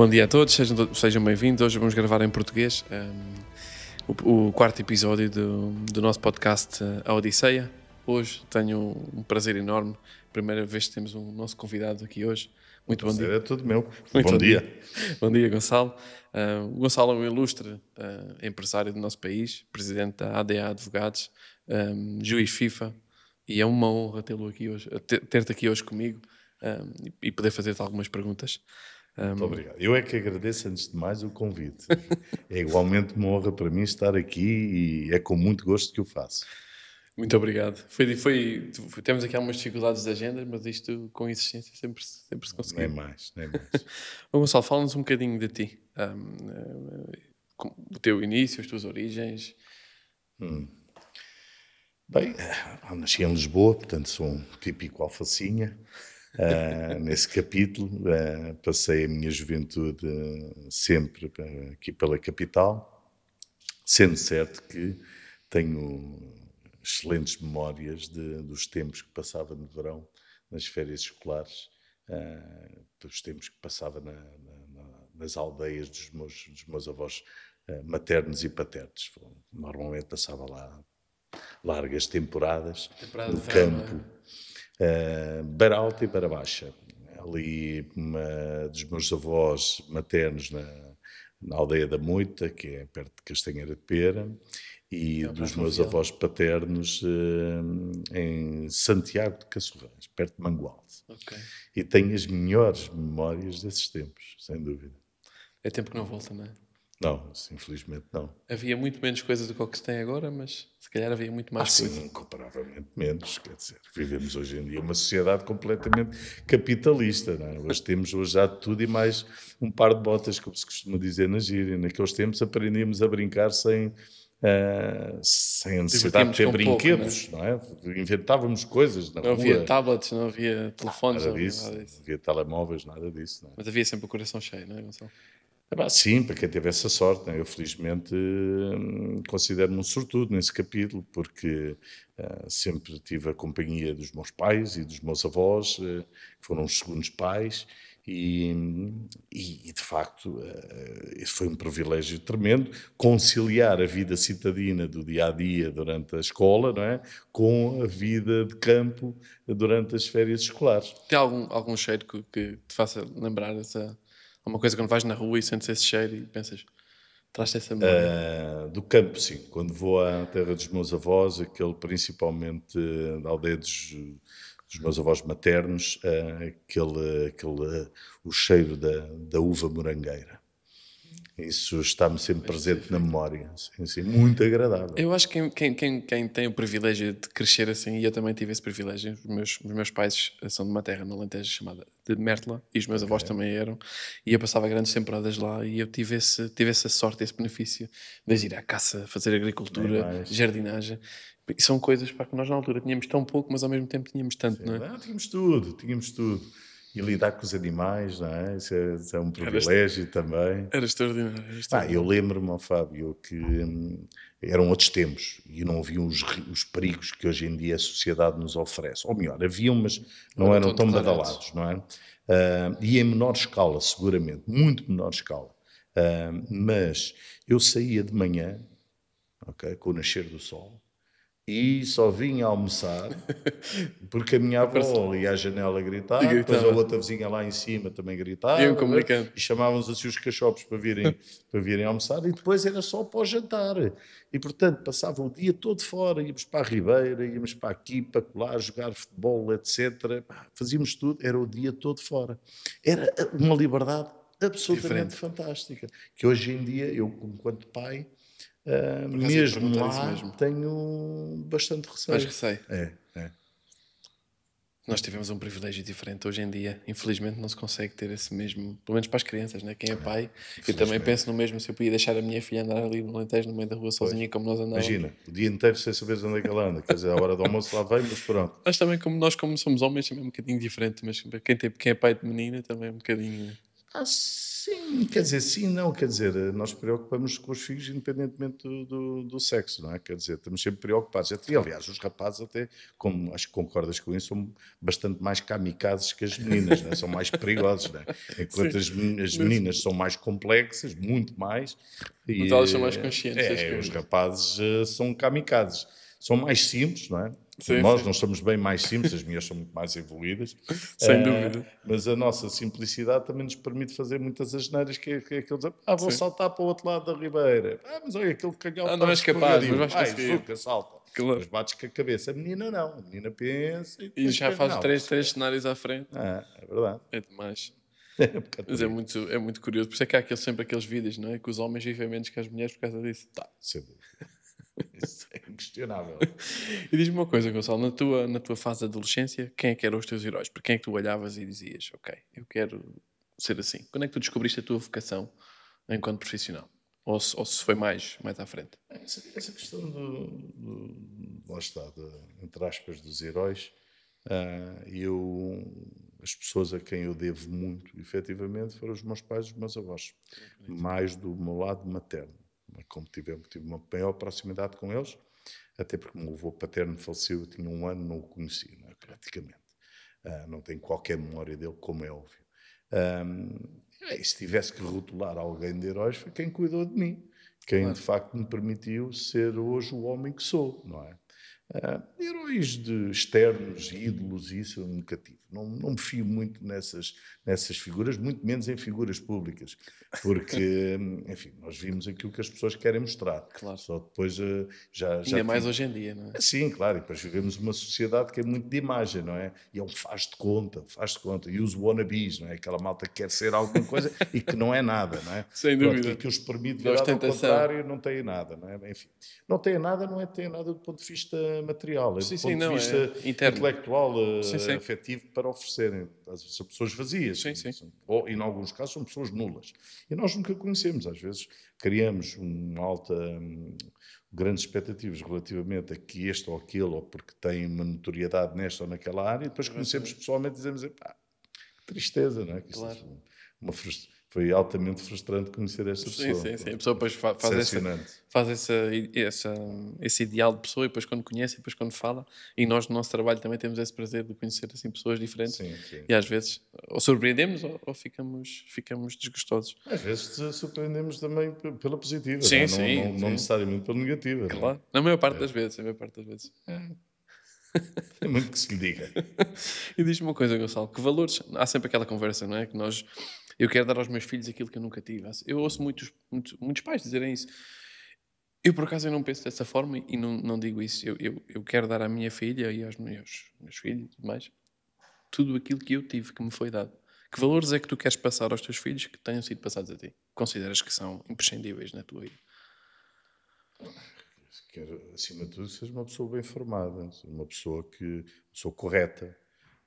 Bom dia a todos, sejam bem-vindos. Hoje vamos gravar em português o quarto episódio do nosso podcast A Odisseia. Hoje tenho um prazer enorme, primeira vez que temos um nosso convidado aqui hoje. Muito bom dia. É tudo meu. Muito bom dia. Bom dia, Gonçalo. O Gonçalo é um ilustre empresário do nosso país, presidente da ADA Advogados, juiz FIFA, e é uma honra tê-lo aqui hoje, ter-te aqui hoje comigo e poder fazer-te algumas perguntas. Muito obrigado. Eu é que agradeço, antes de mais, o convite. É igualmente uma honra para mim estar aqui e é com muito gosto que o faço. Muito obrigado. Temos aqui algumas dificuldades de agenda, mas isto com insistência sempre se conseguiu. Nem mais. Gonçalo, fala-nos um bocadinho de ti. O teu início, as tuas origens. Bem, eu nasci em Lisboa, portanto sou um típico alfacinha. Nesse capítulo, passei a minha juventude sempre aqui pela capital, sendo certo que tenho excelentes memórias dos tempos que passava no verão, nas férias escolares, dos tempos que passava nas aldeias dos meus avós maternos e paternos. Normalmente passava lá largas temporadas no campo, beira alta e beira baixa. Ali dos meus avós maternos na aldeia da Moita, que é perto de Castanheira de Pera, e dos meus avós paternos em Santiago de Cassorães, perto de Mangualde. Okay. E tenho as melhores memórias desses tempos, sem dúvida. É tempo que não volta, não é? Não, infelizmente não. Havia muito menos coisas do que se tem agora, mas se calhar havia muito mais coisas. Sim, incomparavelmente menos, quer dizer, vivemos hoje em dia uma sociedade completamente capitalista, não é? Hoje já de tudo e mais um par de botas, como se costuma dizer na gíria. Naqueles tempos aprendíamos a brincar sem a necessidade de ter brinquedos, pouco, não é? Inventávamos coisas na rua. Não havia tablets, não havia telefones, nada disso. Não havia telemóveis, nada disso. Não é? Mas havia sempre o coração cheio, não é, Gonçalo? Sim, para quem teve essa sorte, né? Eu felizmente considero-me um sortudo nesse capítulo, porque sempre tive a companhia dos meus pais e dos meus avós, que foram os segundos pais, e de facto foi um privilégio tremendo conciliar a vida citadina do dia-a-dia durante a escola, não é? Com a vida de campo durante as férias escolares. Tem algum cheiro que te faça lembrar uma coisa quando vais na rua e sentes esse cheiro e pensas, traz-te essa memória? Do campo, sim. Quando vou à terra dos meus avós, principalmente da aldeia dos meus avós maternos, o cheiro da uva morangueira. Isso está-me sempre presente na memória. Sim, muito agradável. Eu acho que quem tem o privilégio de crescer assim, e eu também tive esse privilégio, os meus pais são de uma terra no Alentejo chamada de Mértola, e os meus avós também eram, e eu passava grandes temporadas lá, e eu tive essa sorte, esse benefício de ir à caça, fazer agricultura, jardinagem. E são coisas para que nós na altura tínhamos tão pouco, mas ao mesmo tempo tínhamos tanto, sim, não é? Tínhamos tudo. E lidar com os animais, não é? Isso é um privilégio também. Era extraordinário. Eu lembro-me, Fábio, que eram outros tempos e não haviam os perigos que hoje em dia a sociedade nos oferece. Ou melhor, haviam, mas não eram tão badalados, não é? E em menor escala, seguramente, muito menor escala. Mas eu saía de manhã, com o nascer do sol, e só vinha almoçar porque a minha avó ia à janela gritar, depois a outra vizinha lá em cima também gritava, e chamavam-nos assim os cachopos para virem almoçar, e depois era só para o jantar. E portanto passava o dia todo fora, íamos para a Ribeira, íamos para aqui, para colar, jogar futebol, etc. Fazíamos tudo, era o dia todo fora. Era uma liberdade absolutamente fantástica, que hoje em dia, eu enquanto pai, mesmo lá tenho bastante receio. Mais receio. É. Nós tivemos um privilégio diferente. Hoje em dia, infelizmente, não se consegue ter esse mesmo, pelo menos para as crianças, né? Quem é pai, eu também penso no mesmo, se eu podia deixar a minha filha andar ali no Alentejo, no meio da rua, sozinha, como nós andávamos. Imagina, o dia inteiro sem saber onde é que ela anda, quer dizer, a hora do almoço lá vem, mas pronto. Mas também, como somos homens, também é um bocadinho diferente, mas quem é pai de menina também é um bocadinho... Sim, quer dizer, sim, não, quer dizer, nós preocupamos com os filhos independentemente do sexo, não é? Quer dizer, estamos sempre preocupados. E, aliás, os rapazes até, como acho que concordas com isso, são bastante mais kamikazes que as meninas, não é? São mais perigosos, não é? Enquanto Sim. as meninas são mais complexas, muito mais, Mas e elas são mais conscientes das os coisas. rapazes são kamikazes. São mais simples, não é? Sim, Nós sim. não somos bem mais simples, as mulheres são muito mais evoluídas. Sem dúvida. Mas a nossa simplicidade também nos permite fazer muitas asneiras, que é aquele dizer, vou Sim. saltar para o outro lado da ribeira. Mas olha, aquele calhau está Não és capaz, mas vais Vai, conseguir. zuca, salta. Claro. Mas bates com a cabeça. A menina não. A menina pensa e E depois já pensa, faz não, três cenários à frente. é verdade. É demais. É um bocado Mas por aí. é muito curioso. Por isso é que há sempre aqueles vídeos, não é? Que os homens vivem menos que as mulheres por causa disso. Sem dúvida. Isso é inquestionável. E diz-me uma coisa, Gonçalo, na tua fase de adolescência, quem é que eram os teus heróis? Por quem é que tu olhavas e dizias, ok, eu quero ser assim? Quando é que tu descobriste a tua vocação enquanto profissional? Ou se foi mais à frente? Essa questão lá está, entre aspas, dos heróis, as pessoas a quem eu devo muito, efetivamente, foram os meus pais e os meus avós. Mais do meu lado materno. Como tive uma maior proximidade com eles, até porque o meu avô paterno faleceu, eu tinha 1 ano, não o conheci, não é? Praticamente. Não tenho qualquer memória dele, como é óbvio. E se tivesse que rotular alguém de heróis, foi quem cuidou de mim. Quem, Claro. de facto, me permitiu ser hoje o homem que sou, não é? Heróis externos, ídolos, isso eu nunca tive. Não me fio muito nessas figuras, muito menos em figuras públicas, porque, enfim, nós vimos aquilo que as pessoas querem mostrar. Claro. Só depois já Ainda mais hoje em dia, não é? Sim, claro, e depois vivemos uma sociedade que é muito de imagem, não é? E é um faz de conta, e os wannabes, não é? Aquela malta que quer ser alguma coisa e que não é nada, não é? Sem Pronto, dúvida. que os permite Da virar ao ostentação. contrário, não têm nada, não é? Enfim, não têm nada, não é ter nada do ponto de vista material, é do Sim, ponto de não, vista é interno. intelectual, Sim. afetivo para oferecerem. São pessoas vazias. Sim. Ou, em alguns casos, são pessoas nulas. E nós nunca conhecemos. Às vezes criamos grandes expectativas relativamente a que este ou aquele, ou porque tem uma notoriedade nesta ou naquela área, e depois conhecemos pessoalmente e dizemos, pá, que tristeza, não é? Que Claro. foi altamente frustrante conhecer esta pessoa. Sim. A pessoa depois faz esse ideal de pessoa e depois quando conhece, e depois quando fala, e nós no nosso trabalho também temos esse prazer de conhecer assim pessoas diferentes. Sim. E às vezes ou surpreendemos ou ficamos desgostosos. Às vezes surpreendemos também pela positiva, Sim, não, é? Não sim. necessariamente pela negativa. Claro. Não Na maior parte das vezes. é? É muito que se lhe diga. E diz-me uma coisa, Gonçalo, que valores... Há sempre aquela conversa, não é? Que eu quero dar aos meus filhos aquilo que eu nunca tive. Eu ouço muitos pais dizerem isso. Eu, por acaso, eu não penso dessa forma e não digo isso. Eu quero dar à minha filha e aos meus filhos e tudo mais tudo aquilo que eu tive, que me foi dado. Que valores é que tu queres passar aos teus filhos que tenham sido passados a ti? Consideras que são imprescindíveis na tua vida? Quero, acima de tudo, que seja uma pessoa bem formada, uma pessoa correta,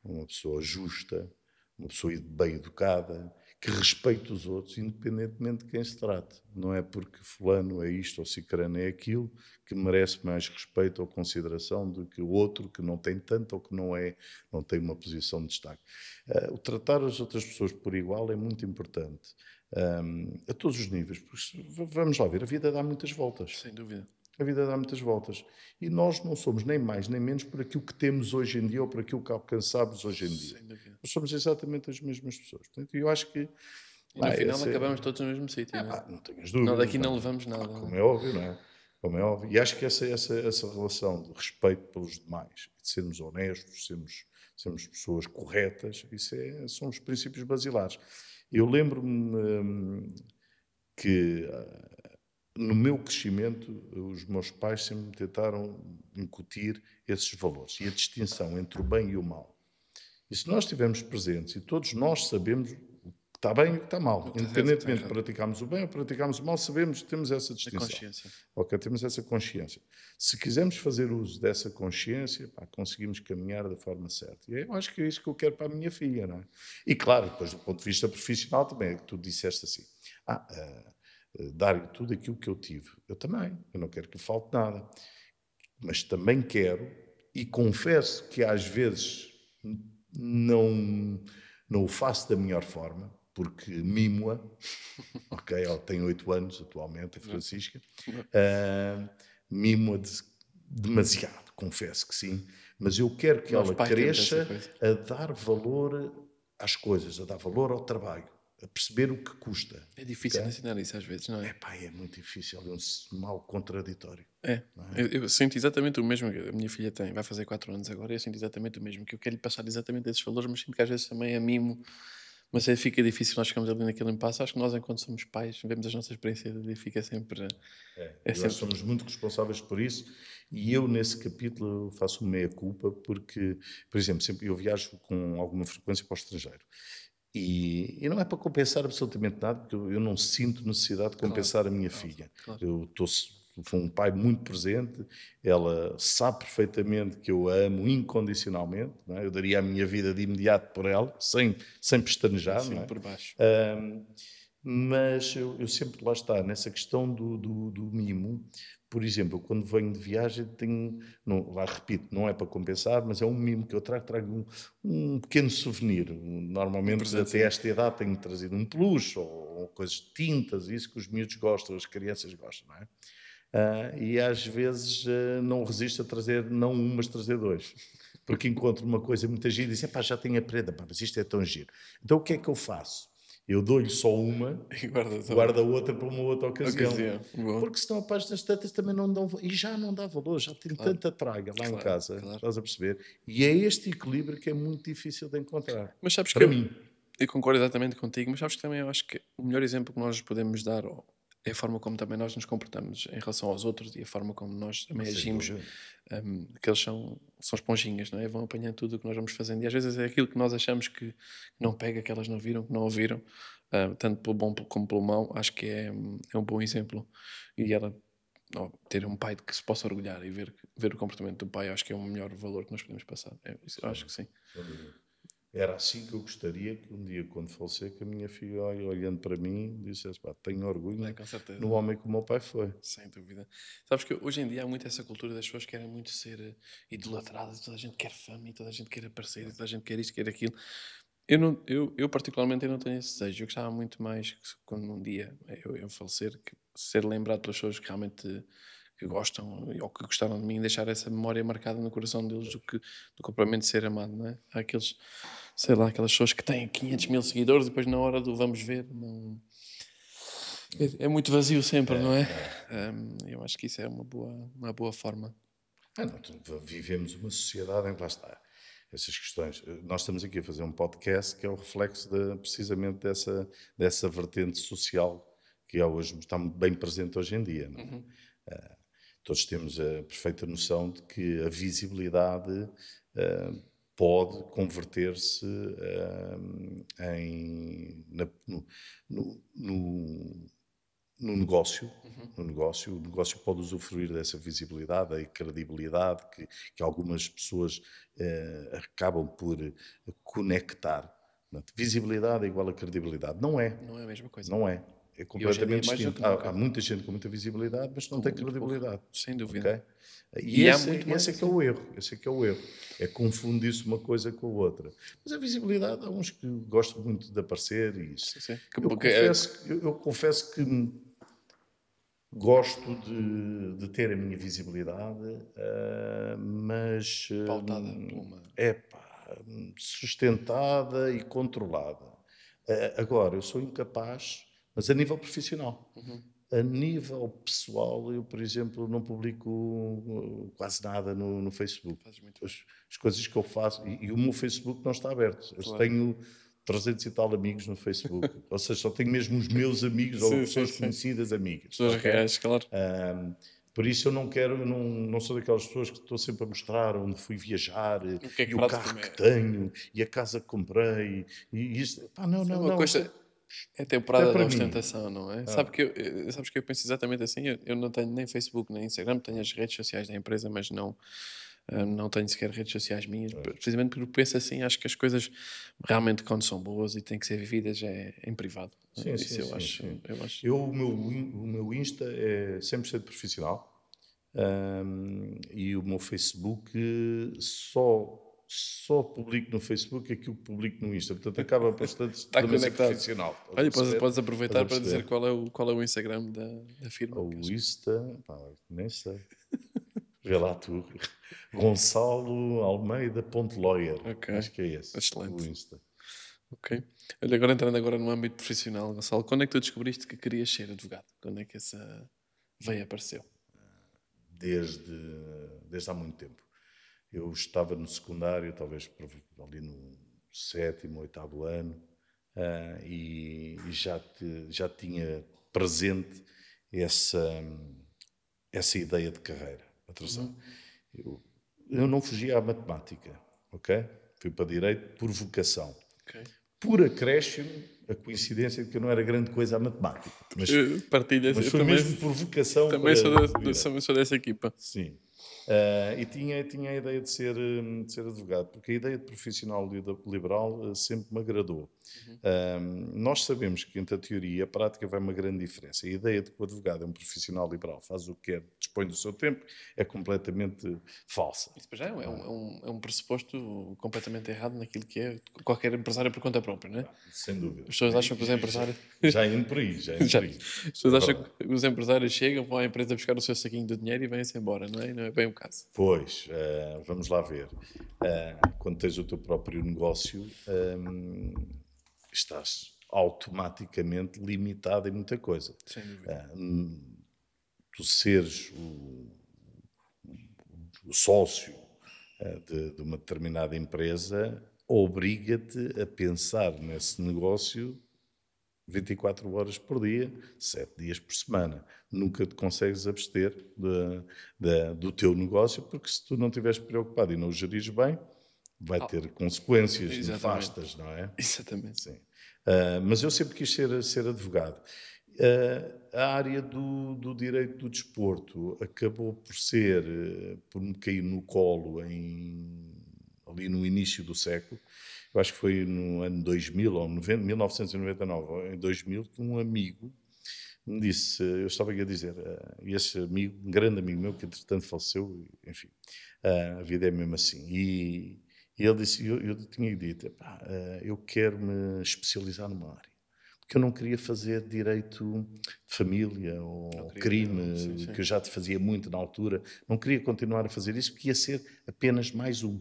uma pessoa justa, uma pessoa bem educada, que respeite os outros, independentemente de quem se trate. Não é porque fulano é isto ou cicrano é aquilo que merece mais respeito ou consideração do que o outro que não tem tanto ou que não tem uma posição de destaque. O tratar as outras pessoas por igual é muito importante, a todos os níveis, porque vamos lá ver, a vida dá muitas voltas. Sem dúvida. A vida dá muitas voltas. E nós não somos nem mais nem menos por aquilo que temos hoje em dia ou por aquilo que alcançamos hoje em dia. Sem dúvida. Nós somos exatamente as mesmas pessoas. Portanto, eu acho que... E no final acabamos todos no mesmo sítio, não é? Não tenhas dúvidas. Daqui não levamos nada. Como é óbvio, não é? Como é óbvio. E acho que essa relação de respeito pelos demais, de sermos honestos, sermos pessoas corretas, são os princípios basilares. Eu lembro-me que... no meu crescimento, os meus pais sempre me tentaram incutir esses valores e a distinção entre o bem e o mal. E se nós estivermos presentes e todos nós sabemos o que está bem e o que está mal, independentemente de praticarmos o bem ou praticarmos o mal, temos essa distinção. Consciência. Ok, temos essa consciência. Se quisermos fazer uso dessa consciência, conseguimos caminhar da forma certa. E eu acho que é isso que eu quero para a minha filha, não é? E claro, depois do ponto de vista profissional também, é que tu disseste assim, dar-lhe tudo aquilo que eu tive. Eu também. Eu não quero que lhe falte nada. Mas também quero, e confesso que às vezes não o faço da melhor forma, porque mimo-a, ok? Ela tem 8 anos atualmente, a Francisca. Mimo-a demasiado, confesso que sim. Mas eu quero que Nós ela pais temos essa cresça coisa. a dar valor às coisas, a dar valor ao trabalho, a perceber o que custa. É difícil Ok? ensinar isso às vezes, não é? Epá, é muito difícil, é um mal contraditório. É. Eu sinto exatamente o mesmo. A minha filha vai fazer 4 anos agora e eu sinto exatamente o mesmo. Que eu quero lhe passar exatamente esses valores, mas sinto que às vezes também a mimo. Mas aí fica difícil, nós ficamos ali naquele impasse. Acho que nós, enquanto somos pais, vemos as nossas experiências e fica sempre. É Eu acho que sempre. somos muito responsáveis por isso e eu nesse capítulo faço uma meia-culpa porque, por exemplo, sempre eu viajo com alguma frequência para o estrangeiro e não é para compensar absolutamente nada, porque eu não sinto necessidade de Claro, compensar a minha claro, filha. claro. Eu sou um pai muito presente, ela sabe perfeitamente que eu a amo incondicionalmente, não é? Eu daria a minha vida de imediato por ela, sem pestanejar, Assim não é? por baixo. Mas eu sempre lá está, nessa questão do mimo, por exemplo, quando venho de viagem, tenho, não, lá repito, não é para compensar, mas é um mimo que eu trago um pequeno souvenir. Um Normalmente, até presentezinho. esta idade, tenho trazido um peluche ou coisas de tintas, isso que os miúdos gostam, as crianças gostam, não é? E às vezes não resisto a trazer, não um, mas trazer dois. Porque encontro uma coisa muito gira e diz, pá, já tenho a prenda, pá, mas isto é tão giro. Então o que é que eu faço? Eu dou-lhe só uma, E guardas a guardo a outra. outra para uma outra ocasião. Boa. Porque senão a páginas tantas também não dão, e já não dá valor, já tem Claro, tanta praga lá em claro, casa, claro. estás a perceber? E é este equilíbrio que é muito difícil de encontrar, Mas sabes que para mim. eu concordo exatamente contigo, mas sabes que também eu acho que o melhor exemplo que nós podemos dar é a forma como também nós nos comportamos em relação aos outros e a forma como nós também Sem agimos, dúvida. que eles são esponjinhas, não é? Vão apanhando tudo o que nós vamos fazendo e às vezes é aquilo que nós achamos que não pega, que elas não viram, que não ouviram, tanto pelo bom como pelo mau, acho que é um bom exemplo. E ela ter um pai de que se possa orgulhar e ver o comportamento do pai, acho que é o melhor valor que nós podemos passar. Eu acho que sim. Sem dúvida. Era assim que eu gostaria que um dia, quando falecer, que a minha filha, olhando para mim, dissesse, pá, tenho orgulho Com certeza. no homem que o meu pai foi. Sem dúvida. Sabes que hoje em dia há muito essa cultura das pessoas que querem muito ser idolatradas, toda a gente quer fama e toda a gente quer aparecer e toda a gente quer isto, quer aquilo. Eu particularmente eu não tenho esse desejo. Eu gostava muito mais que quando um dia eu falecer, que ser lembrado pelas pessoas que realmente que gostam ou que gostaram de mim, deixar essa memória marcada no coração deles do que propriamente ser amado, não é? Há aqueles, sei lá, aquelas pessoas que têm 500 mil seguidores e depois na hora do vamos ver, não. É muito vazio sempre, não é? Eu acho que isso é uma boa forma. Não, vivemos uma sociedade em que lá está. Essas questões. Nós estamos aqui a fazer um podcast que é o reflexo precisamente dessa vertente social que é hoje, está muito bem presente hoje em dia. Não é? Todos temos a perfeita noção de que a visibilidade pode converter-se no negócio. No negócio. O negócio pode usufruir dessa visibilidade e credibilidade que algumas pessoas acabam por conectar. Visibilidade é igual a credibilidade. Não é. Não é a mesma coisa. Não é. É E hoje em dia completamente mais do distinto. que nunca. Há muita gente com muita visibilidade, mas não Com tem muito pouco. credibilidade. Sem dúvida. Okay? E há muito mais Esse é que é o erro. Esse é que é o erro. É confundir-se uma coisa com a outra. Mas a visibilidade, há uns que gostam muito de aparecer e isso. Sim. Eu confesso que gosto de ter a minha visibilidade, mas Pautada por uma. sustentada e controlada. Agora, eu sou incapaz, mas a nível profissional. A nível pessoal, eu, por exemplo, não publico quase nada no Facebook. Fazes muito bem. As coisas que eu faço, e o meu Facebook não está aberto. Eu Claro. tenho 300 e tal amigos no Facebook. Ou seja, só tenho mesmo os meus amigos ou pessoas conhecidas amigas. Pessoas ok? reais, claro. Por isso eu não quero, eu não sou daquelas pessoas que estou sempre a mostrar onde fui viajar que é que e o prato carro comer. que tenho e a casa que comprei e isso. Pá, não. É uma coisa. É temporada É para da mim. ostentação, não é? Sabes que eu penso exatamente assim. Eu não tenho nem Facebook nem Instagram, tenho as redes sociais da empresa, mas não tenho sequer redes sociais minhas, precisamente porque penso assim. Acho que as coisas realmente, quando são boas e têm que ser vividas, é em privado. Isso eu acho. O meu Insta é 100% profissional e o meu Facebook só publico no Facebook aquilo que publico no Insta. Portanto, acaba bastante Está também ser conectado. profissional. Olha, podes aproveitar Estás a para dizer perceber? qual é o Instagram da firma. O Insta, pá, nem sei. Vê lá tu. Gonçalo Almeida Ponte Lawyer. Ok, Acho que é esse. O excelente. Insta. Ok. Olha, agora entrando agora no âmbito profissional, Gonçalo, quando é que tu descobriste que querias ser advogado? Quando é que essa veia apareceu? Desde há muito tempo. Eu estava no secundário, talvez ali no sétimo, oitavo ano, e já tinha presente essa ideia de carreira. Atenção, eu não fugia à matemática, ok? Fui para Direito por vocação. Ok. Por acréscimo, a coincidência de que eu não era grande coisa à matemática. Partilhas, Mas eu foi mesmo por vocação também para Direito. também sou dessa equipa. Sim. E tinha a ideia de ser advogado, porque a ideia de profissional liberal sempre me agradou. Nós sabemos que entre a teoria e a prática vai uma grande diferença. A ideia de que o advogado é um profissional liberal, faz o que quer, dispõe do seu tempo, é completamente falsa. Isso já é um pressuposto completamente errado naquilo que é qualquer empresário por conta própria, não é? Sem dúvida. As pessoas acham que os empresários. Já indo por aí, já indo por aí. As pessoas acham que os empresários chegam, vão à empresa buscar o seu saquinho de dinheiro e vêm-se embora, não é? Não é bem o caso. Pois, vamos lá ver. Quando tens o teu próprio negócio, estás automaticamente limitado em muita coisa. Sem dúvida. Tu seres o sócio de uma determinada empresa obriga-te a pensar nesse negócio 24 horas por dia, 7 dias por semana. Nunca te consegues abster do teu negócio, porque se tu não estiveres preocupado e não o gerires bem, vai ter consequências nefastas, não é? Exatamente. Sim. Mas eu sempre quis ser advogado. A área do direito do desporto acabou por me cair no colo ali no início do século. Eu acho que foi no ano 2000, ou 1999, ou em 2000, que um amigo me disse, eu estava a dizer, e esse amigo, um grande amigo meu, que entretanto faleceu, enfim, a vida é mesmo assim. E ele disse, eu tinha dito, eu quero me especializar numa área. Porque eu não queria fazer direito de família ou crime, sim. que eu já te fazia muito na altura. Não queria continuar a fazer isso, porque ia ser apenas mais um.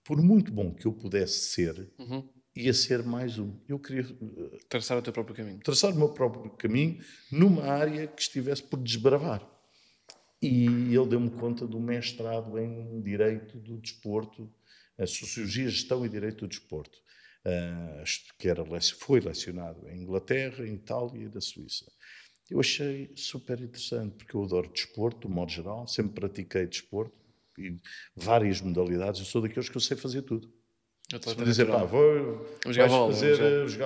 Por muito bom que eu pudesse ser, ia ser mais um. Eu queria Traçar o teu próprio caminho. traçar o meu próprio caminho numa área que estivesse por desbravar. E ele deu-me conta do mestrado em Direito do Desporto, Sociologia, Gestão e Direito do Desporto, que foi lecionado em Inglaterra, em Itália e na Suíça. Eu achei super interessante, porque eu adoro desporto, de modo geral, sempre pratiquei desporto, e várias modalidades, eu sou daqueles que eu sei fazer tudo. Se me dizer, vais jogar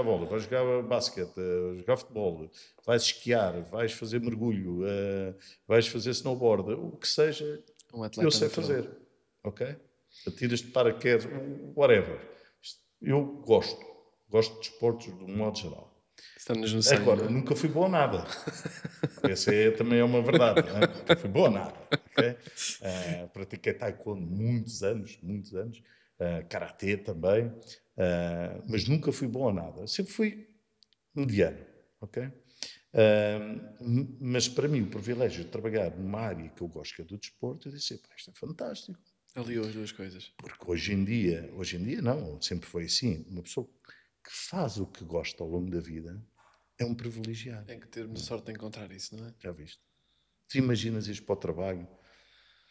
bola, vais jogar basquete, jogar futebol, vais esquiar, vais fazer mergulho, vais fazer snowboard, o que seja, eu sei fazer, ok? Atiras de paraquedas, whatever. Eu gosto de desportos de um modo geral. Estamos no sangue, Agora, nunca fui bom a nada. Essa também é uma verdade, não é? Nunca fui bom a nada, ok? Pratiquei taekwondo muitos anos, karatê também, mas nunca fui bom a nada. Sempre fui mediano, ok? Mas para mim o privilégio de trabalhar numa área que eu gosto, que é do desporto, eu disse, isto é fantástico. Aliou as duas coisas. Porque hoje em dia não, sempre foi assim. Uma pessoa que faz o que gosta ao longo da vida é um privilegiado. Tem que ter muita sorte de encontrar isso, não é? Já viste? Tu imaginas ir para o trabalho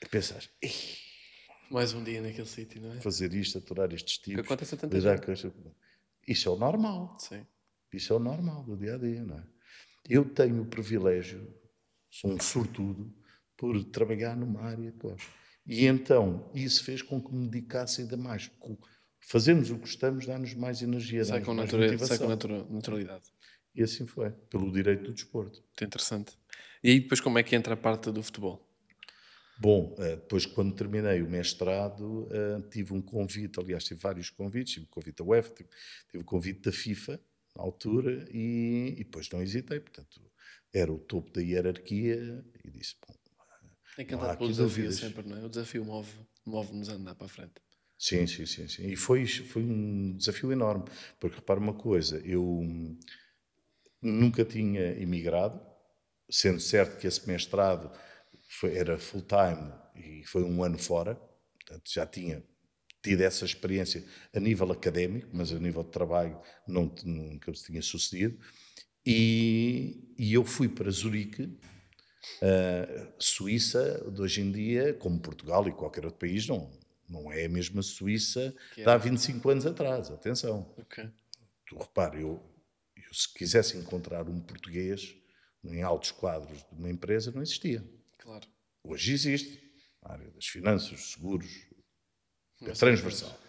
e pensas, mais um dia naquele sítio, não é? Fazer isto, aturar estes tipos. Que acontece a tanta gente. Isso é o normal. Sim. Isso é o normal do dia a dia, não é? Eu tenho o privilégio, sou um sortudo, por trabalhar numa área que gosto. E então, isso fez com que me dedicasse ainda mais. Fazermos o que gostamos dá-nos mais energia, Sai com naturalidade. E assim foi, pelo direito do desporto. Muito interessante. E aí depois como é que entra a parte do futebol? Bom, depois quando terminei o mestrado, tive um convite, aliás, tive vários convites, tive o convite da UEFA, tive o convite da FIFA, na altura, e depois não hesitei, portanto, era o topo da hierarquia, e disse, bom, tem que andar pelo desafio sempre, não é? O desafio move-nos a andar para a frente. Sim, sim, sim, sim. E foi um desafio enorme, porque repara uma coisa, eu nunca tinha emigrado, sendo certo que esse mestrado era full-time e foi um ano fora, portanto já tinha tido essa experiência a nível académico, mas a nível de trabalho nunca se tinha sucedido. E eu fui para Zurique, Suíça, de hoje em dia, como Portugal e qualquer outro país, não é a mesma Suíça Que de há era. 25 anos atrás, atenção. Ok. Tu repara, eu se quisesse encontrar um português em altos quadros de uma empresa, não existia. Claro. Hoje existe. A área das finanças, dos seguros, é Uma série de coisas. transversal.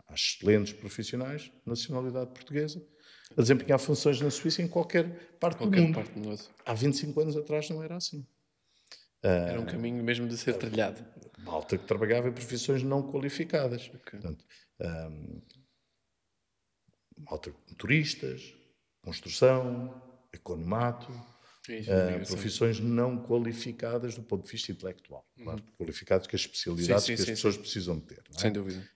Há excelentes profissionais de nacionalidade portuguesa a desempenhar funções na Suíça em qualquer parte do Qualquer mundo. parte do mundo. Há 25 anos atrás não era assim. Era um caminho mesmo de ser trilhado. Malta que trabalhava em profissões não qualificadas. Ok. Portanto, malta motoristas, construção, economato, Sim, sim, imigrações. profissões não qualificadas do ponto de vista intelectual. Claro, qualificadas com as Sim, especialidades sim, que as sim, pessoas sim. precisam de ter. Não Sem é? dúvida.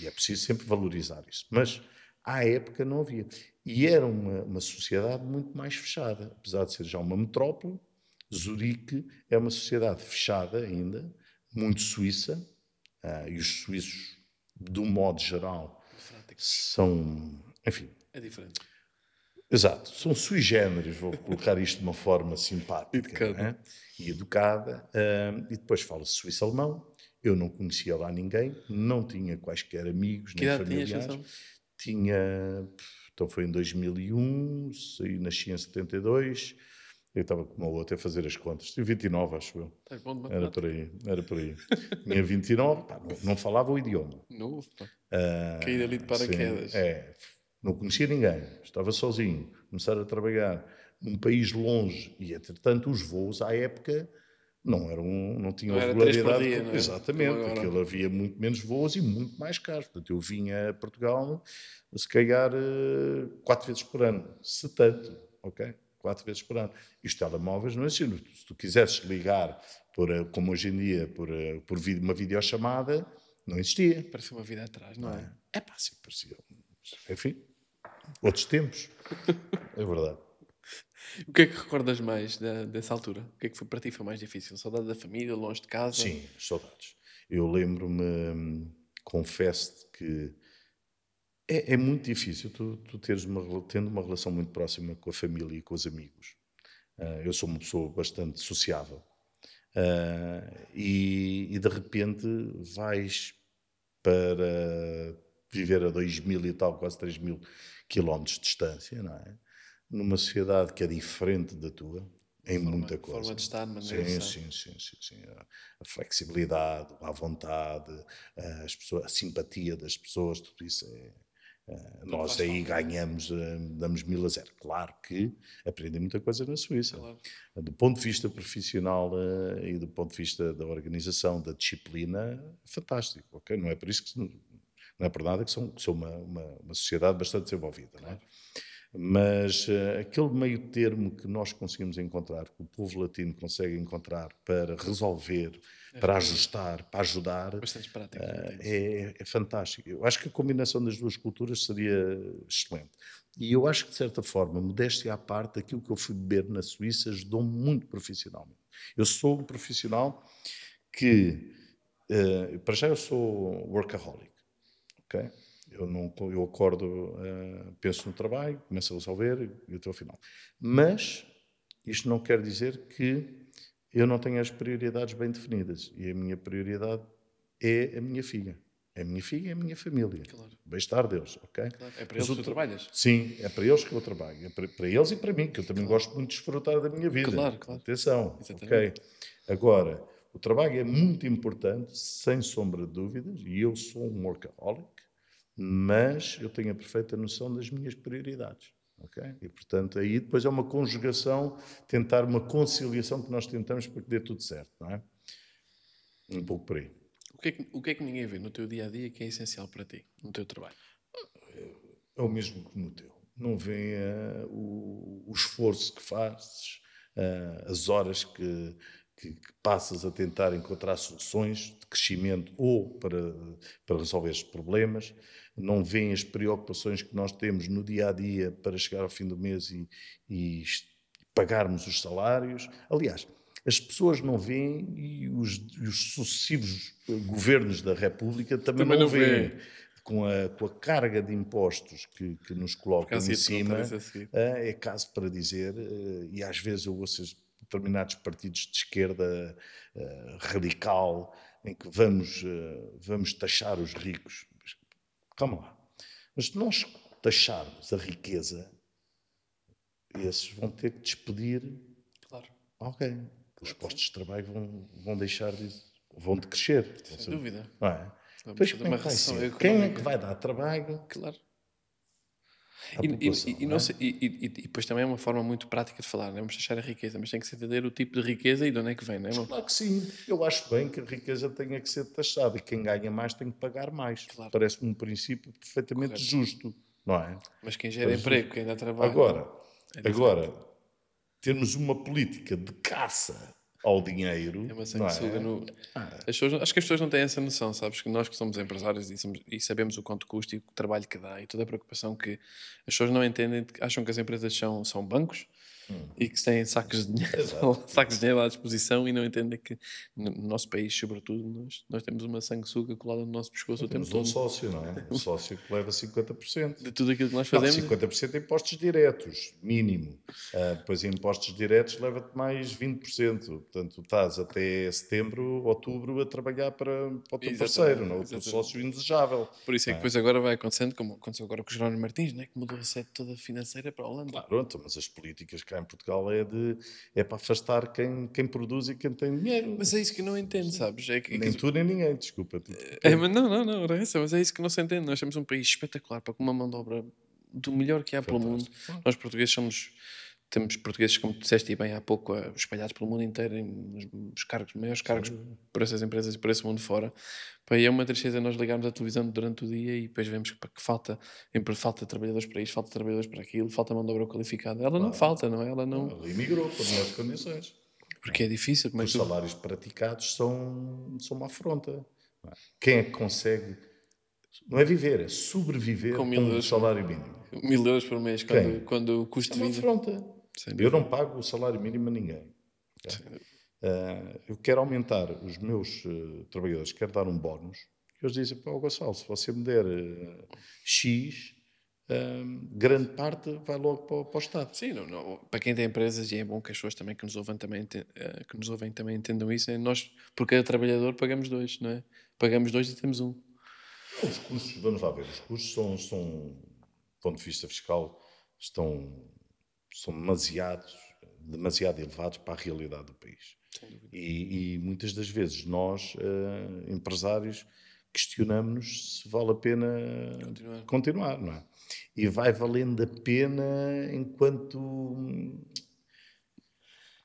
E é preciso sempre valorizar isso. Mas, à época, não havia. E era uma sociedade muito mais fechada. Apesar de ser já uma metrópole, Zurique é uma sociedade fechada ainda, muito suíça, e os suíços, de um modo geral, Práticos. são, enfim, É diferente. exato, são sui generis, vou colocar isto de uma forma simpática, não Educado. é? E educada. E depois fala-se suíço-alemão. Eu não conhecia lá ninguém, não tinha quaisquer amigos Que nem idade tinhas, familiares. Sansão? Tinha, então foi em 2001, saí, nasci em 72. Eu estava com uma outra a fazer as contas. Tinha 29, acho eu. Estás bom de Era por matemática. aí, era por aí. Tinha 29, pá, não falava o idioma. Novo, pá. Cair ali de Sim, paraquedas. não conhecia ninguém, estava sozinho, começar a trabalhar num país longe e, entretanto, os voos à época não Não tinham a era 3 por regularidade. dia, não é? Como Exatamente, agora. aquilo havia muito menos voos e muito mais caros. Portanto, eu vinha a Portugal, se calhar, 4 vezes por ano, se tanto, ok? 4 vezes por ano. E os telemóveis não existiam. Se tu quisesses ligar, como hoje em dia, por uma videochamada, não existia. Parece uma vida atrás, não é? É pá, sim, parecia. Enfim, outros tempos. É verdade. O que é que recordas mais dessa altura? O que é que foi para ti foi mais difícil? Saudade da família, longe de casa? Sim, saudades. Eu lembro-me, confesso-te que é muito difícil tu teres tendo uma relação muito próxima com a família e com os amigos. Eu sou uma pessoa bastante sociável. E de repente vais para viver a 2.000 e tal, quase 3.000 quilómetros de distância, não é? Numa sociedade que é diferente da tua, em muita Forma coisa. de estar, maneira de Sim, estar. sim, sim, sim, sim. A flexibilidade, a vontade, as pessoas, a simpatia das pessoas, tudo isso Tudo nós faz aí falta. ganhamos, damos 1.000 a 0. Claro que aprendi muita coisa na Suíça. Claro. Do ponto de vista profissional e do ponto de vista da organização, da disciplina, fantástico, ok? Não é por isso que não é por nada que sou uma sociedade bastante desenvolvida, não é? Mas aquele meio termo que nós conseguimos encontrar, que o povo latino consegue encontrar para resolver, para ajustar, para ajudar, Bastantes práticos, intensos. é fantástico. Eu acho que a combinação das duas culturas seria excelente. E eu acho que, de certa forma, modéstia à parte, aquilo que eu fui beber na Suíça ajudou-me muito profissionalmente. Eu sou um profissional que, para já eu sou workaholic, ok? Eu acordo, penso no trabalho, começo a resolver e até ao final. Mas isto não quer dizer que eu não tenha as prioridades bem definidas. E a minha prioridade é a minha filha. É a minha filha e a minha família. Claro. O bem-estar deles, ok? Claro. É para Mas eles que tu trabalhas. Sim, é para eles que eu trabalho. É para eles e para mim, que eu também gosto muito de desfrutar da minha vida. Claro, claro. Atenção, ok? Exatamente. Agora, o trabalho é muito importante, sem sombra de dúvidas, e eu sou um workaholic, mas eu tenho a perfeita noção das minhas prioridades. Okay? E, portanto, aí depois é uma conjugação, tentar uma conciliação que nós tentamos para que dê tudo certo, não é? Um pouco por aí. O que é que ninguém vê no teu dia a dia que é essencial para ti, no teu trabalho? É o mesmo que no teu. Não vê o esforço que fazes, as horas que passas a tentar encontrar soluções de crescimento ou para resolver estes problemas, não veem as preocupações que nós temos no dia a dia para chegar ao fim do mês e pagarmos os salários. Aliás, as pessoas não veem e os sucessivos governos da República também não veem. Com a carga de impostos que nos colocam em cima, é caso para dizer, e às vezes eu ouço determinados partidos de esquerda radical, em que vamos taxar os ricos. Calma lá. Mas se nós taxarmos a riqueza, esses vão ter que despedir alguém. Os postos de trabalho vão deixar vão decrescer. Sem dúvida. Não é? Pois como é que vai ser? Quem é que vai dar trabalho? Claro. E depois também é uma forma muito prática de falar, não é? Vamos achar a riqueza, mas tem que se entender o tipo de riqueza e de onde é que vem, não é? Claro que sim. Eu acho bem que a riqueza tenha que ser taxada e quem ganha mais tem que pagar mais. Claro. Parece-me um princípio perfeitamente justo, não é? Mas quem gera emprego, quem dá trabalho... Agora, termos uma política de caça ao dinheiro. É uma sanguessuga no... acho que as pessoas não têm essa noção, sabes? Que nós que somos empresários e sabemos o quanto custa e o trabalho que dá e toda a preocupação que as pessoas não entendem, acham que as empresas são bancos e que têm sacos de dinheiro à disposição e não entendem que no nosso país, sobretudo, nós temos uma sanguessuga colada no nosso pescoço o tempo todo. Temos um sócio, não é? Um sócio que leva 50%. De tudo aquilo que nós fazemos. 50% de impostos diretos, mínimo. Depois em impostos diretos leva-te mais 20%. Portanto, estás até setembro, outubro a trabalhar para o teu parceiro, não? O teu sócio indesejável. Por isso é que depois agora vai acontecendo, como aconteceu agora com o Jerónimo Martins, não é? Que mudou a sede toda financeira para a Holanda. Claro, mas as políticas cá em Portugal é para afastar quem produz e quem tem dinheiro. Mas é isso que não entendo, sabes? Nem tu nem ninguém, desculpa. Mas não, mas é isso que não se entende. Nós temos um país espetacular, para com uma mão de obra do melhor que há pelo mundo. Nós portugueses temos portugueses, como disseste bem há pouco, espalhados pelo mundo inteiro, nos maiores cargos por essas empresas e por esse mundo fora. E é uma tristeza nós ligarmos a televisão durante o dia e depois vemos que falta trabalhadores para isto, falta trabalhadores para aquilo, falta mão de obra qualificada. Ela não falta, não é? Ela emigrou para melhores condições. Porque é difícil. Os salários praticados são uma afronta. Quem é que consegue... Não é viver, é sobreviver com um salário mínimo. 1.000 euros por mês, quando o custo de vida... É uma afronta. Eu não pago o salário mínimo a ninguém. Eu quero aumentar os meus trabalhadores, quero dar um bónus. Eles dizem, pá, Gonçalo, se você me der X, grande parte vai logo para o Estado. Sim, para quem tem empresas, e é bom que as pessoas também que nos ouvem também entendam isso, nós, por cada trabalhador, pagamos 2, não é? Pagamos 2 e temos 1. Os custos, vamos lá ver, os custos do ponto de vista fiscal, são demasiado elevados para a realidade do país. E muitas das vezes nós, empresários, questionamos-nos se vale a pena continuar, não é? E vai valendo a pena enquanto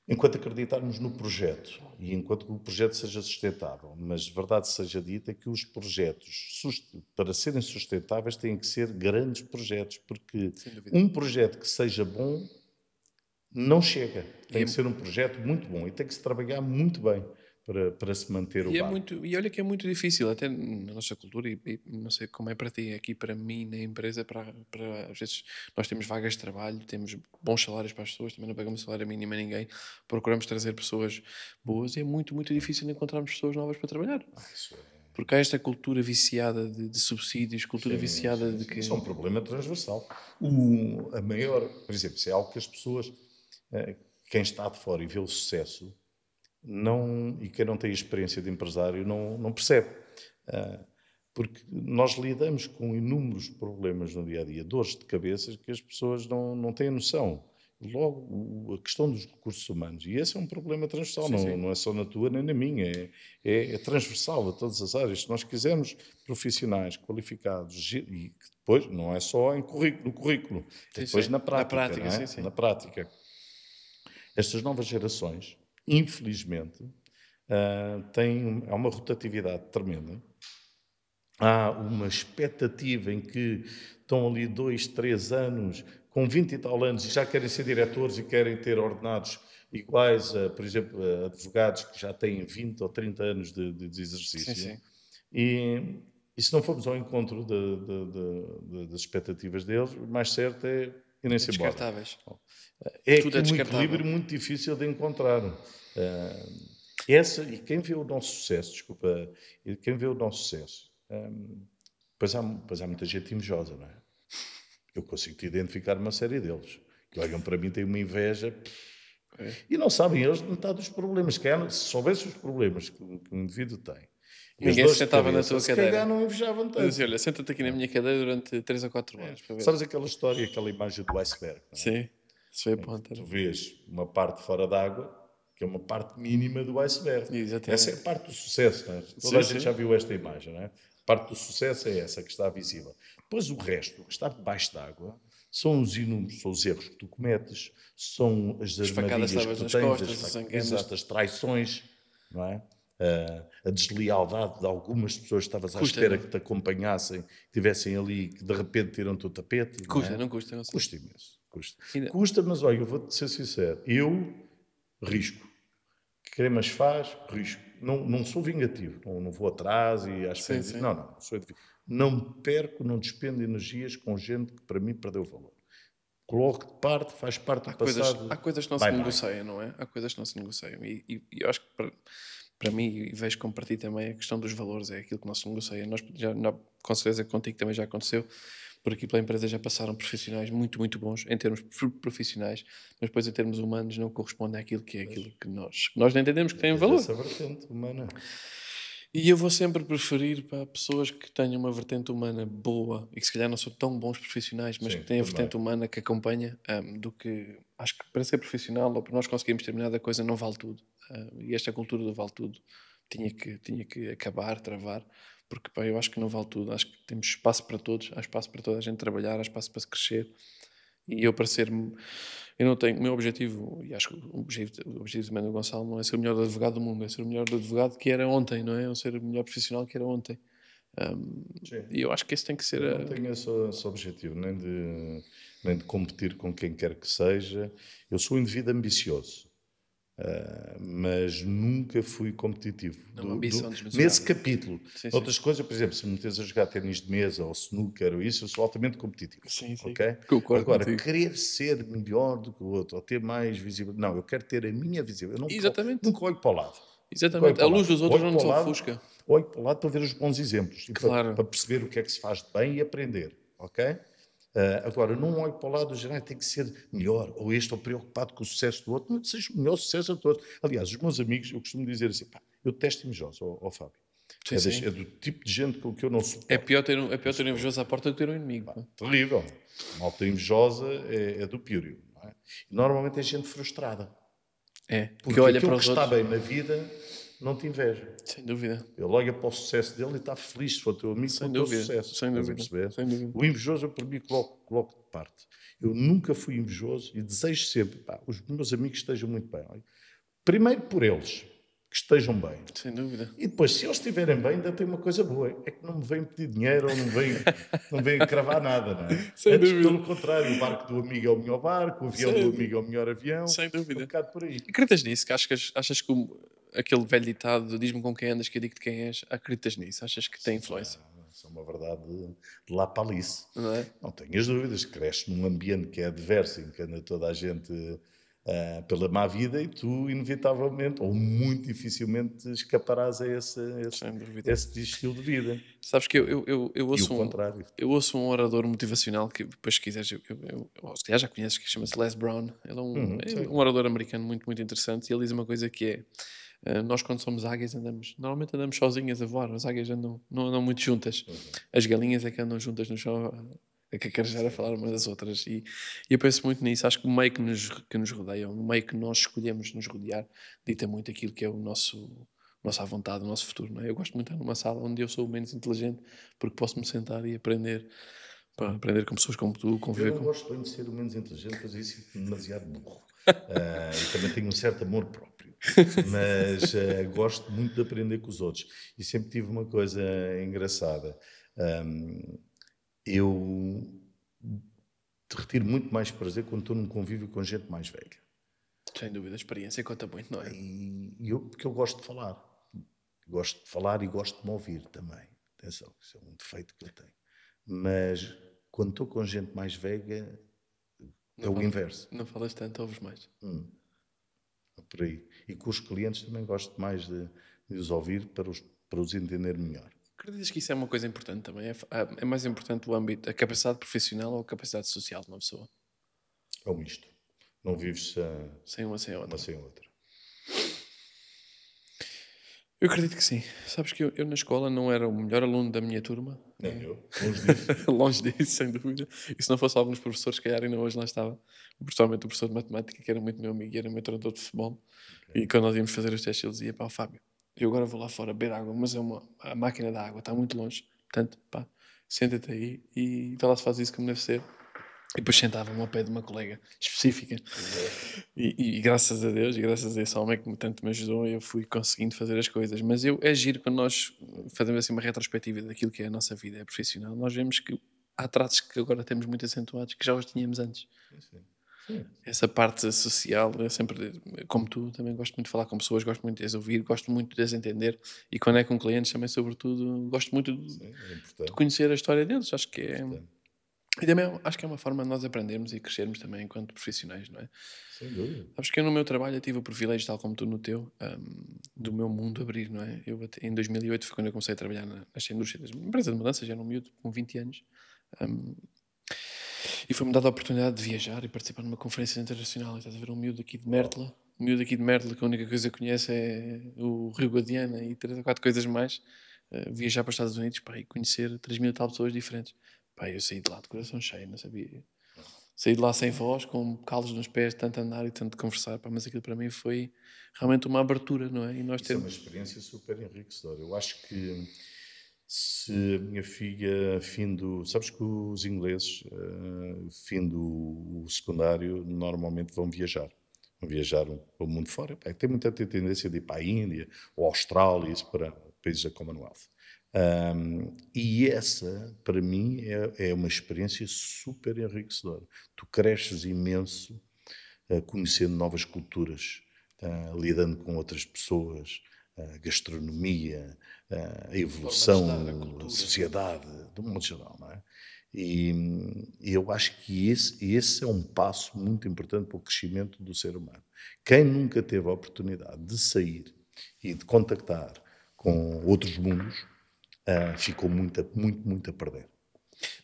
acreditarmos no projeto e enquanto o projeto seja sustentável. Mas verdade seja dita que os projetos, para serem sustentáveis, têm que ser grandes projetos, porque um projeto que seja bom não chega. Tem que ser um projeto muito bom e tem que se trabalhar muito bem para se manter o barco. E olha que é muito difícil, até na nossa cultura, e não sei como é para ti, aqui para mim, na empresa, às vezes nós temos vagas de trabalho, temos bons salários para as pessoas, também não pagamos salário mínimo a ninguém, procuramos trazer pessoas boas e é muito, muito difícil encontrarmos pessoas novas para trabalhar. Porque há esta cultura viciada de subsídios, viciada de que... Isso é um problema transversal. Por exemplo, isso é algo que as pessoas, quem está de fora e vê o sucesso, e quem não tem experiência de empresário não percebe. Porque nós lidamos com inúmeros problemas no dia-a-dia, dores de cabeça que as pessoas não têm noção. Logo, a questão dos recursos humanos, e esse é um problema transversal, não é só na tua nem na minha, é transversal a todas as áreas. Se nós quisermos profissionais qualificados, e depois não é só no currículo, depois na prática. Na prática. Estas novas gerações, infelizmente, há uma rotatividade tremenda. Há uma expectativa em que estão ali 2, 3 anos, com 20 e tal anos, e já querem ser diretores e querem ter ordenados iguais a, por exemplo, a advogados que já têm 20 ou 30 anos de exercício. Sim. E se não formos ao encontro das expectativas deles, o mais certo é irem-se embora. Descartáveis. É Tudo aqui é um descartável. equilíbrio muito difícil de encontrar. E quem vê o nosso sucesso, desculpa, quem vê o nosso sucesso, pois há muita gente invejosa, não é? Eu consigo te identificar uma série deles, que olham para mim, têm uma inveja, e não sabem eles de metade dos problemas. Se soubessem os problemas que um indivíduo tem, ninguém se sentava na tua se cadeira. calhar não invejavam tanto. Dizia, olha, senta-te aqui na minha cadeira durante 3 ou 4 horas. Para ver. Sabes aquela história, aquela imagem do iceberg? Não é? Sim, isso foi a ponta. Tu vês uma parte fora d'água, que é uma parte mínima do iceberg. Exatamente. Essa é a parte do sucesso. Não é? Toda a gente já viu esta imagem. Não é? A parte do sucesso é essa que está visível. Depois o resto, que está debaixo d'água, são os inúmeros, são os erros que tu cometes, são as armadilhas que tu tens, as traições, não é? A deslealdade de algumas pessoas que estavas à espera que te acompanhassem, que estivessem ali, que de repente tiram-te o tapete. Não custa. Custa imenso. Custa, mas olha, eu vou-te ser sincero, eu risco. Quem mais faz, risco. Não sou vingativo, não vou atrás e às vezes. Não sou edificado. Não perco, não despendo energias com gente que para mim perdeu valor. Coloco de parte, faz parte do passado. Há coisas que não se negociam, não é? Há coisas que não se negociam. E eu acho que para mim, e vejo como para ti também, a questão dos valores é aquilo que não se negocia. Nós com certeza contigo também já aconteceu. Por aqui pela empresa já passaram profissionais muito, muito bons em termos profissionais, mas depois em termos humanos não corresponde àquilo que é aquilo que nós não entendemos que tem valor. Essa vertente humana. E eu vou sempre preferir para pessoas que tenham uma vertente humana boa e que se calhar não são tão bons profissionais, mas que têm a vertente humana que acompanha, do que acho que para ser profissional ou para nós conseguirmos determinada coisa não vale tudo. E esta cultura do vale tudo tinha que acabar, travar, porque eu acho que não vale tudo. Acho que temos espaço para todos, há espaço para toda a gente trabalhar, há espaço para se crescer. E eu para ser... Eu não tenho... O meu objetivo, e acho que o objetivo também do Gonçalo não é ser o melhor advogado do mundo, é ser o melhor advogado que era ontem, não é? Ou ser o melhor profissional que era ontem. E eu acho que esse tem que ser... Eu não tenho esse objetivo, nem de competir com quem quer que seja. Eu sou um indivíduo ambicioso. Mas nunca fui competitivo nesse capítulo. Outras coisas, por exemplo, se me metes a jogar ténis de mesa ou snooker ou isso, eu sou altamente competitivo. Okay? Agora, querer ser melhor do que o outro ou ter mais visibilidade, não, eu quero ter a minha visibilidade. Nunca olho para o lado. Exatamente, a luz dos outros não nos ofusca. Olho para o lado para ver os bons exemplos e para perceber o que é que se faz de bem e aprender, ok? Agora, não olho para o lado do género, tem que ser melhor, ou estou preocupado com o sucesso do outro. Não seja o melhor sucesso do outro. Aliás, os meus amigos, eu costumo dizer assim, eu detesto invejosos, Fábio. É do tipo de gente com que eu não suporto. É pior ter um invejoso à porta do que ter um inimigo. Terrível. Malta invejosa é do pírio. Não é? E normalmente é gente frustrada. Porque olha para os que está bem na vida não te inveja. Sem dúvida. Ele olha para o sucesso dele e está feliz se for teu amigo com o teu sucesso. Sem dúvida. O invejoso, eu por mim coloco de parte. Eu nunca fui invejoso e desejo sempre os meus amigos estejam muito bem. Olha. Primeiro por eles, que estejam bem. Sem dúvida. E depois, se eles estiverem bem, ainda tem uma coisa boa. É que não me vêm pedir dinheiro ou não vêm cravar nada, não é? Sem dúvida. Pelo contrário, o barco do amigo é o melhor barco, o avião do amigo é o melhor avião. Sem dúvida. Um bocado por aí. Acreditas nisso? Que achas que aquele velho ditado, diz-me com quem andas que eu digo de quem és, acreditas nisso? Achas que tem influência? Isso é uma verdade de lá para Alice. Não é? Não tenhas dúvidas, cresces num ambiente que é adverso, em que anda toda a gente pela má vida e tu, inevitavelmente, ou muito dificilmente, escaparás a esse estilo de vida. Sabes que eu ouço um orador motivacional que, depois, se quiseres, já conheces, que chama-se Les Brown. Ele é um orador americano muito, muito interessante e ele diz uma coisa que é: nós, quando somos águias, normalmente andamos sozinhas a voar. As águias não andam muito juntas. As galinhas é que andam juntas no chão a cacarejar, a falar umas das outras. E eu penso muito nisso. Acho que o meio que nos rodeia, o meio que nós escolhemos nos rodear, dita muito aquilo que é a nossa vontade, o nosso futuro. Não é? Eu gosto muito de estar numa sala onde eu sou o menos inteligente, porque posso-me sentar e aprender com pessoas como tu, conviver com... Eu não gosto bem de ser o menos inteligente, mas isso é demasiado burro. E também tenho um certo amor próprio. Mas gosto muito de aprender com os outros. E sempre tive uma coisa engraçada. Eu retiro muito mais prazer quando estou num convívio com gente mais velha. Sem dúvida, a experiência conta muito, não é? Porque eu gosto de falar. Gosto de falar e gosto de me ouvir também. Atenção, isso é um defeito que eu tenho. Mas quando estou com gente mais velha, é o inverso. Não falas tanto, ouves mais. É por aí. E com os clientes também gosto mais de os ouvir para os entender melhor. Acreditas que isso é uma coisa importante também? É mais importante o âmbito, a capacidade profissional ou a capacidade social de uma pessoa? É um misto. Não vives Sem uma, sem a outra. uma sem a outra. Eu acredito que sim. Sabes que eu na escola não era o melhor aluno da minha turma. Nem eu. Longe disso. Longe disso, sem dúvida. E se não fosse alguns professores, se calhar ainda hoje lá estava. Principalmente o professor de matemática, que era muito meu amigo e era meu treinador de futebol. Okay. E quando nós íamos fazer os testes, ele dizia: pá, Fábio, eu agora vou lá fora beber água, mas a máquina da água está muito longe. Portanto, pá, senta-te aí e vê lá se faz isso como deve ser. E depois sentava-me ao pé de uma colega específica. E graças a Deus, e graças a esse homem que tanto me ajudou, eu fui conseguindo fazer as coisas. Mas é giro quando nós fazemos assim uma retrospectiva daquilo que é a nossa vida profissional. Nós vemos que há traços que agora temos muito acentuados que já os tínhamos antes. Sim. Essa parte social, eu sempre, como tu, também gosto muito de falar com pessoas, gosto muito de as ouvir, gosto muito de as entender. E quando é com clientes também, sobretudo, gosto muito de conhecer a história deles. Acho que é... E também acho que é uma forma de nós aprendermos e crescermos também enquanto profissionais, não é? Sem dúvida. Sabes que eu no meu trabalho eu tive o privilégio, tal como tu no teu, do meu mundo abrir, não é? Em 2008 foi quando eu comecei a trabalhar nesta indústria das empresas de mudança, já era um miúdo com 20 anos. E foi-me dada a oportunidade de viajar e participar numa conferência internacional. Estás a ver um miúdo aqui de Mértola, que a única coisa que conhece é o Rio Guadiana e 3 ou 4 coisas mais. Viajar para os Estados Unidos, pá, e conhecer 3.000 e tal pessoas diferentes. Pá, eu saí de lá de coração cheio, não sabia. Saí de lá sem voz, com calos nos pés, tanto andar e tanto conversar, pá, mas aquilo para mim foi realmente uma abertura, não é? E nós Isso é uma experiência super enriquecedora. Eu acho que se a minha filha, sabes que os ingleses, fim do secundário, normalmente vão viajar para o mundo fora. Pá, tem muita tendência de ir para a Índia ou a Austrália, isso para países da Commonwealth. E essa, para mim, é uma experiência super enriquecedora. Tu cresces imenso conhecendo novas culturas, lidando com outras pessoas, a gastronomia, a evolução, a sociedade, de um modo geral, não é? E eu acho que esse é um passo muito importante para o crescimento do ser humano. Quem nunca teve a oportunidade de sair e de contactar com outros mundos, ficou muito a perder.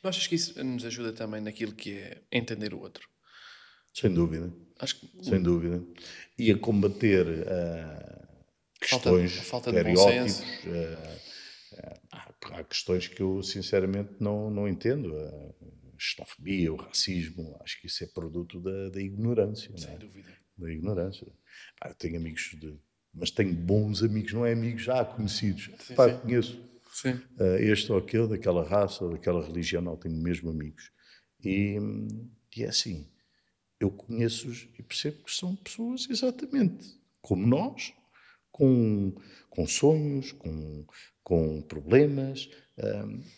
Não achas que isso nos ajuda também naquilo que é entender o outro? Sem dúvida. Sem dúvida. E a combater questões, estereótipos. Há questões que eu, sinceramente, não entendo. A xenofobia, o racismo, acho que isso é produto da ignorância. Sem dúvida. Da ignorância. Eu tenho amigos mas tenho bons amigos, não é amigos já conhecidos. Sim, sim. Conheço. Sim. Este ou aquele, daquela raça, ou daquela religião, não, tenho mesmo amigos. E é assim, eu conheço-os e percebo que são pessoas exatamente como nós, com sonhos, com problemas.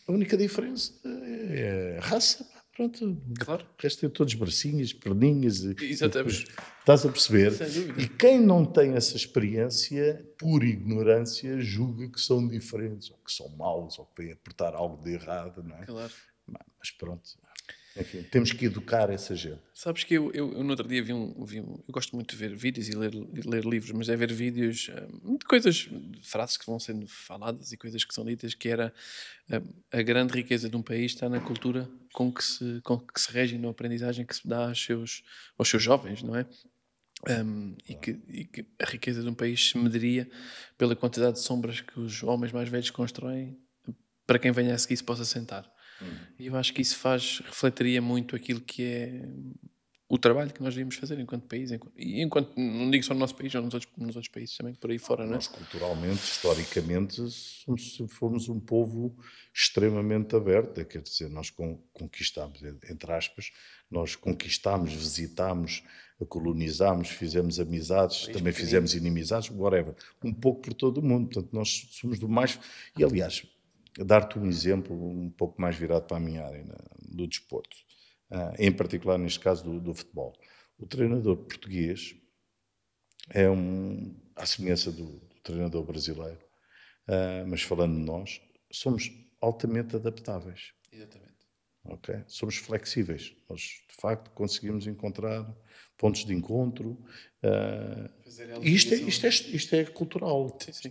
A única diferença é a raça. Pronto, claro. O resto é todos bracinhas, perninhas. Exatamente. Estás a perceber? E quem não tem essa experiência, por ignorância, julga que são diferentes, ou que são maus, ou que vêm apertar algo de errado, não é? Claro. Mas pronto, enfim, temos que educar essa gente. Sabes que eu no outro dia eu gosto muito de ver vídeos e ler livros, mas é ver vídeos de coisas, de frases que vão sendo faladas e coisas que são ditas, que era a grande riqueza de um país está na cultura com que se rege, na aprendizagem que se dá aos seus jovens, não é? E que a riqueza de um país se mediria pela quantidade de sombras que os homens mais velhos constroem para quem venha a seguir se possa sentar. E eu acho que isso refletiria muito aquilo que é o trabalho que nós devíamos fazer enquanto país, não digo só no nosso país, ou nos outros países também, por aí fora, não é? Nós, culturalmente, historicamente, fomos um povo extremamente aberto, quer dizer, nós conquistámos, entre aspas, nós conquistámos, visitámos, colonizámos, fizemos amizades, também fizemos inimizades, whatever, um pouco por todo o mundo, portanto, nós somos do mais... E, aliás, dar-te um exemplo um pouco mais virado para a minha área, do desporto, em particular neste caso do futebol. O treinador português à semelhança do treinador brasileiro, mas falando de nós, somos altamente adaptáveis. Exatamente. Okay? Somos flexíveis. Nós, de facto, conseguimos encontrar pontos de encontro. E isto é cultural. Sim.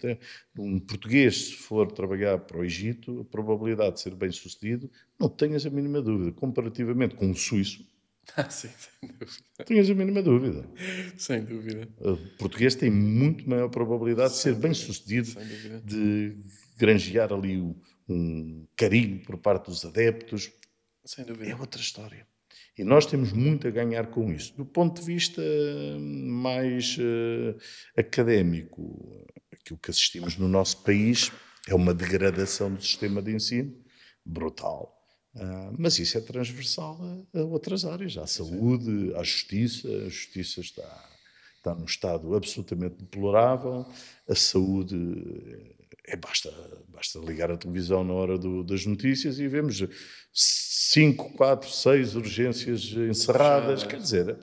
Um português, se for trabalhar para o Egito, a probabilidade de ser bem-sucedido, não tenhas a mínima dúvida. Comparativamente com um suíço, Sim, sem dúvida. tenhas a mínima dúvida. Sem dúvida. O português tem muito maior probabilidade de ser bem-sucedido, de granjear ali um carinho por parte dos adeptos. Sem dúvida. É outra história. E nós temos muito a ganhar com isso. Do ponto de vista mais académico, aquilo que assistimos no nosso país é uma degradação do sistema de ensino brutal. Mas isso é transversal a outras áreas, à saúde, à justiça. A justiça está num estado absolutamente deplorável. A saúde, basta ligar a televisão na hora das notícias e vemos 5, 4, 6 urgências encerradas. Quer dizer,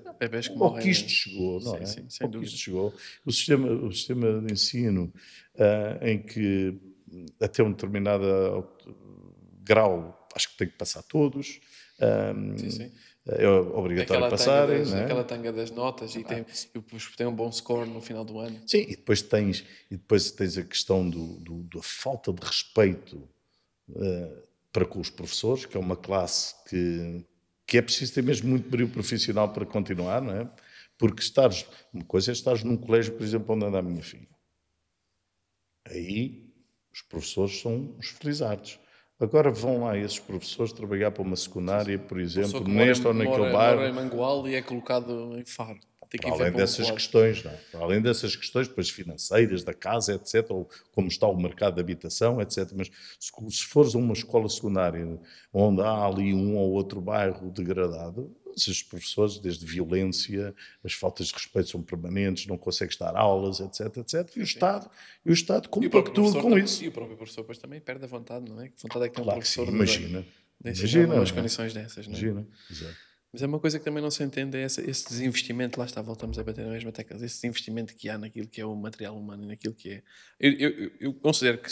ao que isto chegou, não é? Sem dúvida. Isto chegou. O sistema de ensino em que até um determinado grau acho que tem que passar todos. Sim. É obrigatório passarem. Aquela tanga das notas e depois tem um bom score no final do ano. Sim, e depois tens a questão da falta de respeito para com os professores, que é uma classe que é preciso ter mesmo muito brilho profissional para continuar, não é? Porque uma coisa é estares num colégio, por exemplo, onde anda a minha filha. Aí os professores são os felizardos. Agora vão lá esses professores trabalhar para uma secundária, por exemplo, neste ou naquele bairro. Mora em Mangual e é colocado em Faro. Para além dessas questões, não é? Para além dessas questões depois financeiras, da casa, etc., ou como está o mercado de habitação, etc. Mas se fores a uma escola secundária onde há ali um ou outro bairro degradado, esses professores, desde violência, as faltas de respeito são permanentes, não consegues dar aulas, etc., etc. E o Estado compactua com isso. E o próprio professor depois também perde a vontade, não é? Que vontade é que tem um Claro professor imagina umas condições dessas, não é? Imagina, exato. Mas é uma coisa que também não se entende, é esse desinvestimento, lá está, voltamos a bater na mesma tecla, esse desinvestimento que há naquilo que é o material humano e naquilo que é... Eu considero que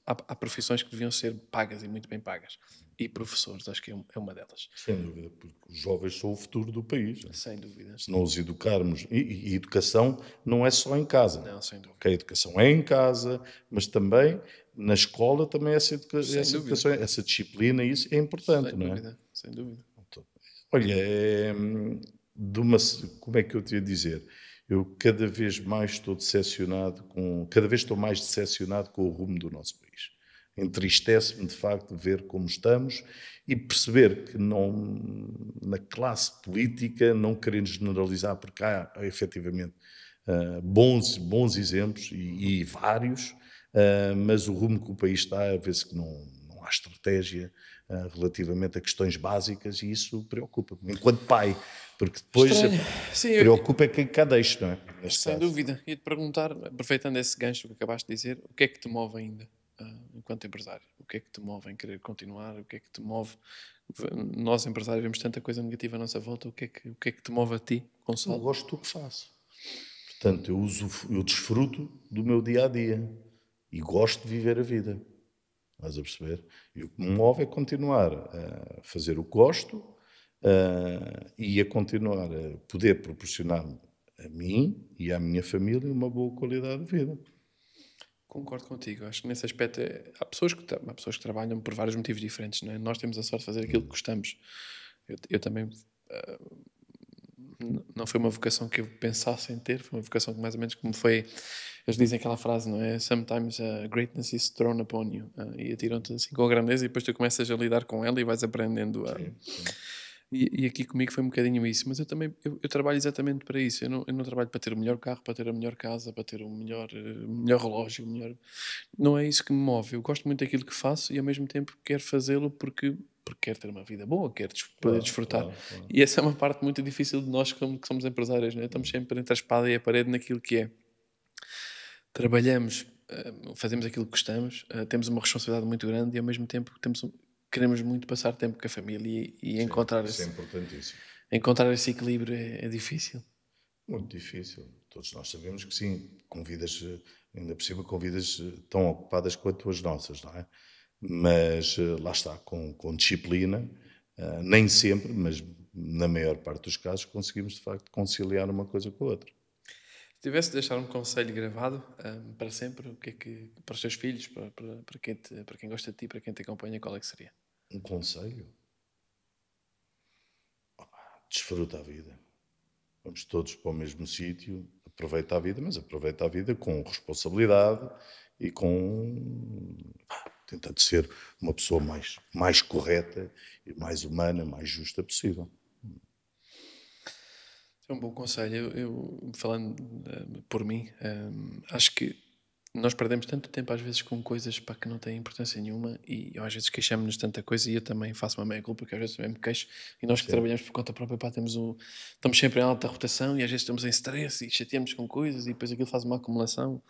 há profissões que deviam ser pagas e muito bem pagas. E professores, acho que é uma delas. Sem dúvida, porque os jovens são o futuro do país. Sem dúvida. Se não os educarmos... E educação não é só em casa. Não, sem dúvida. Okay, a educação é em casa, mas também na escola também essa educação, essa disciplina, isso é importante, não é? Sem dúvida. Olha, como é que eu te ia dizer? Eu cada vez estou mais decepcionado com o rumo do nosso país. Entristece-me, de facto, ver como estamos e perceber que na classe política, não querendo generalizar, porque há efetivamente bons exemplos e vários, mas o rumo que o país está, a ver-se que não há estratégia relativamente a questões básicas e isso preocupa-me, enquanto pai, porque depois preocupa quem cá deixa, não é? Sem dúvida. Ia-te perguntar, aproveitando esse gancho que acabaste de dizer, o que é que te move ainda enquanto empresário? O que é que te move em querer continuar? O que é que te move? Nós, empresários, vemos tanta coisa negativa à nossa volta. O que é que te move a ti, Gonçalo? Eu gosto do que faço. Portanto, eu desfruto do meu dia-a-dia e gosto de viver a vida. Estás a perceber? E o que me move é continuar a fazer o que gosto e a continuar a poder proporcionar a mim e à minha família uma boa qualidade de vida. Concordo contigo. Acho que nesse aspecto há pessoas que trabalham por vários motivos diferentes, não é? Nós temos a sorte de fazer aquilo que gostamos. Eu também... não foi uma vocação que eu pensasse em ter, foi uma vocação que mais ou menos como foi... Eles dizem aquela frase, não é? Sometimes greatness is thrown upon you. E atiram-te assim com a grandeza e depois tu começas a lidar com ela e vais aprendendo a... Sim. E aqui comigo foi um bocadinho isso. Mas eu também eu trabalho exatamente para isso. Eu não trabalho para ter o melhor carro, para ter a melhor casa, para ter o melhor relógio. Não é isso que me move. Eu gosto muito daquilo que faço e ao mesmo tempo quero fazê-lo porque quero ter uma vida boa, quero poder desfrutar. Claro. E essa é uma parte muito difícil de nós que somos empresários, não é? Estamos sempre entre a espada e a parede naquilo que é. Trabalhamos, fazemos aquilo que gostamos, temos uma responsabilidade muito grande e ao mesmo tempo queremos muito passar tempo com a família e encontrar isso é importantíssimo. Encontrar esse equilíbrio é difícil. Muito difícil. Todos nós sabemos que sim, com vidas, ainda por cima, com vidas tão ocupadas quanto as nossas, não é? Mas lá está, com disciplina, nem sempre, mas na maior parte dos casos, conseguimos de facto conciliar uma coisa com a outra. Se tivesse de deixar um conselho gravado para sempre, o que é que, para os teus filhos, para quem gosta de ti, para quem te acompanha, qual é que seria? Um conselho? Desfruta a vida. Vamos todos para o mesmo sítio, aproveita a vida, mas aproveita a vida com responsabilidade e tentando ser uma pessoa mais correta e mais humana, mais justa possível. É um bom conselho. Falando por mim, acho que nós perdemos tanto tempo às vezes com coisas para que não têm importância nenhuma e às vezes queixamos-nos de tanta coisa e eu também faço uma meia-culpa porque às vezes também me queixo e nós que Sim. trabalhamos por conta própria, pá, estamos sempre em alta rotação e às vezes estamos em stress e chateamos com coisas e depois aquilo faz uma acumulação.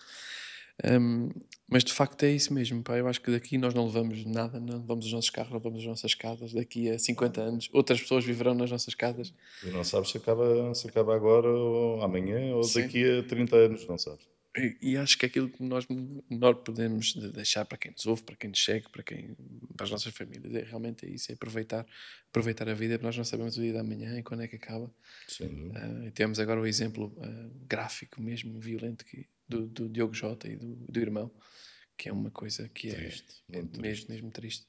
Mas de facto é isso mesmo, pá. Eu acho que daqui nós não levamos nada, não levamos os nossos carros, não levamos as nossas casas. Daqui a 50 anos, outras pessoas viverão nas nossas casas. E não sabes se acaba agora ou amanhã ou Sim. daqui a 30 anos, não sabes. E acho que aquilo que nós melhor podemos deixar para quem nos ouve, para quem nos segue, para as nossas famílias, é realmente isso, é aproveitar a vida, porque nós não sabemos o dia da manhã e quando é que acaba. Sim. E temos agora o exemplo gráfico mesmo, violento, do Diogo Jota e do irmão, que é uma coisa que Triste, é muito mesmo, triste. mesmo triste.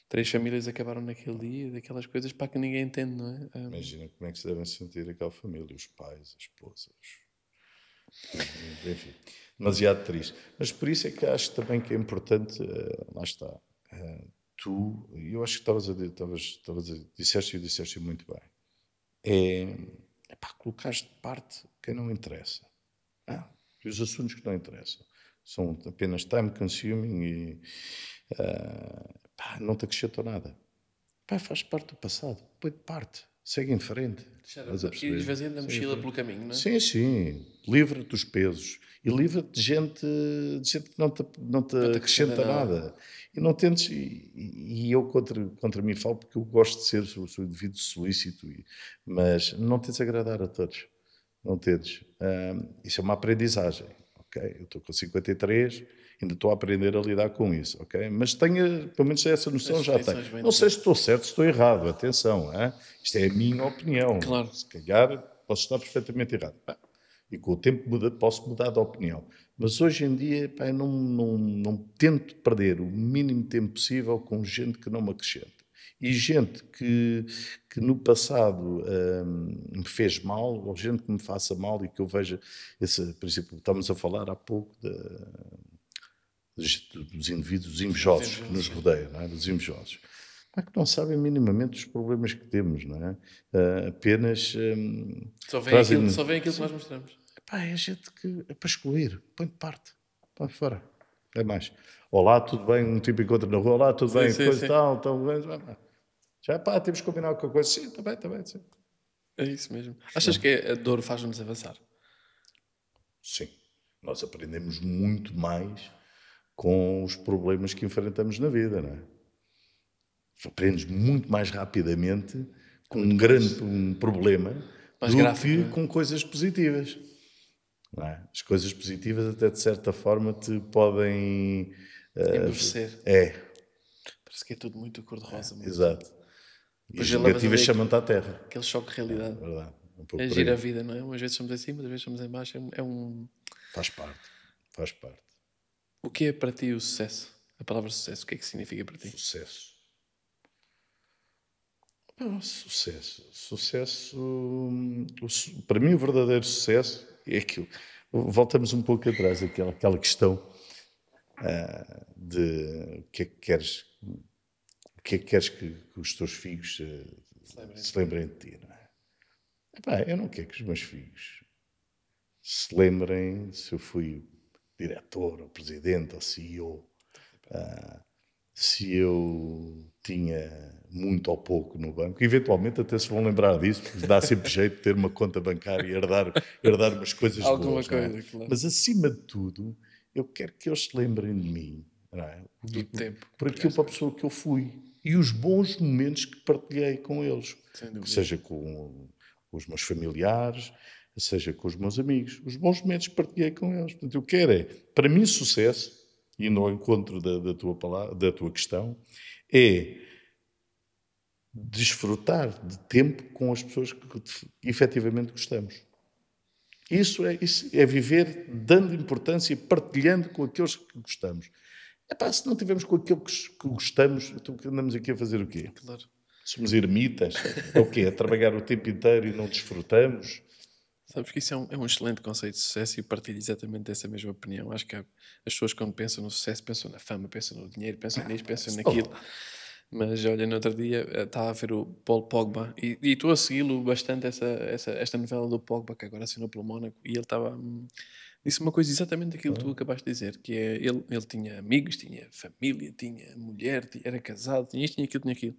3 famílias acabaram naquele dia, daquelas coisas para que ninguém entende, não é? Imagina como é que se devem sentir aquela família, os pais, a esposa, enfim, demasiado triste. Mas por isso é que acho também que é importante, lá está, eu acho que disseste muito bem, colocares de parte quem não interessa. E os assuntos que não interessam são apenas time consuming e não te acrescentam nada. Faz parte do passado, põe de parte, segue em frente. Estás a E perceber? esvaziando a Segue em mochila frente. pelo caminho, não é? Sim, sim. Livra-te dos pesos e livra-te de gente que não te Não te acrescenta acrescenta nada. nada. E não tentes, e eu contra mim falo porque eu gosto de ser, sou indivíduo solícito, mas não tentes agradar a todos. Não tentes. Isso é uma aprendizagem, ok? Eu estou com 53, ainda estou a aprender a lidar com isso, ok? Mas tenha, pelo menos essa noção As já tenho. definições bem Não sei se dizer. estou certo, se estou errado, atenção, isto é a minha opinião. Claro. Se calhar posso estar perfeitamente errado. E com o tempo posso mudar de opinião. Mas hoje em dia, eu não tento perder o mínimo tempo possível com gente que não me acrescenta. E gente que no passado me fez mal, ou gente que me faça mal e que eu veja, por exemplo, estamos a falar há pouco dos indivíduos, dos invejosos que nos rodeiam, não é? Dos invejosos. Que não sabem minimamente os problemas que temos, não é? Apenas Só vem trazem-nos. aquilo que nós mostramos. É gente que é para excluir, põe de parte, põe fora. É mais. Olá, tudo bem? Um tipo encontra na rua, olá, tudo bem? Sim, Coisa sim. e tal, então, já temos que combinar com a coisa. Sim, está bem, sim. É isso mesmo. Achas que a dor faz-nos avançar? Sim. Nós aprendemos muito mais com os problemas que enfrentamos na vida, não é? Aprendes muito mais rapidamente com um problema mais do gráfico, que não é? com coisas positivas. Não é? As coisas positivas até de certa forma te podem... Emburrecer. Parece que é tudo muito cor-de-rosa. Exato. E Depois as já levas negativas ali chamam-te à terra. aquele choque de realidade. É verdade. Um pouco É por gira a aí. vida, não é? Umas vezes somos acima, outras vezes somos em baixo. Faz parte. Faz parte. O que é para ti o sucesso? A palavra sucesso, o que é que significa para ti? Sucesso. Sucesso. Para mim, o verdadeiro sucesso é aquilo. Voltamos um pouco atrás, aquela questão de o que é que queres, que os teus filhos se lembrem de ti, não é? Eu não quero que os meus filhos se lembrem se eu fui diretor, ou presidente, ou CEO, se eu tinha muito ou pouco no banco. Eventualmente até se vão lembrar disso, porque dá sempre jeito de ter uma conta bancária e herdar umas coisas Alguma boas. coisa, não é? claro. Mas acima de tudo, eu quero que eles se lembrem de mim, não é? Do tempo. Por aquilo para a pessoa que eu fui. E os bons momentos que partilhei com eles. Sem dúvida. Que seja com os meus familiares, seja com os meus amigos. Os bons momentos partilhei com eles. Portanto, eu quero é, para mim, sucesso, indo ao encontro da tua questão, é desfrutar de tempo com as pessoas que efetivamente gostamos. Isso é viver dando importância e partilhando com aqueles que gostamos. Epá, se não tivermos com aqueles que gostamos, então andamos aqui a fazer o quê? Claro. Somos ermitas? É o quê? A trabalhar o tempo inteiro e não desfrutamos? Sabes que isso é um excelente conceito de sucesso e partilho exatamente essa mesma opinião. Acho que as pessoas, quando pensam no sucesso, pensam na fama, pensam no dinheiro, pensam nisto, pensam naquilo. Mas olha, no outro dia estava a ver o Paul Pogba e estou a segui-lo bastante esta novela do Pogba, que agora assinou pelo Mónaco, e ele estava. Disse uma coisa exatamente aquilo que tu acabaste de dizer, que é ele tinha amigos, tinha família, tinha mulher, era casado, tinha isto, tinha aquilo, tinha aquilo.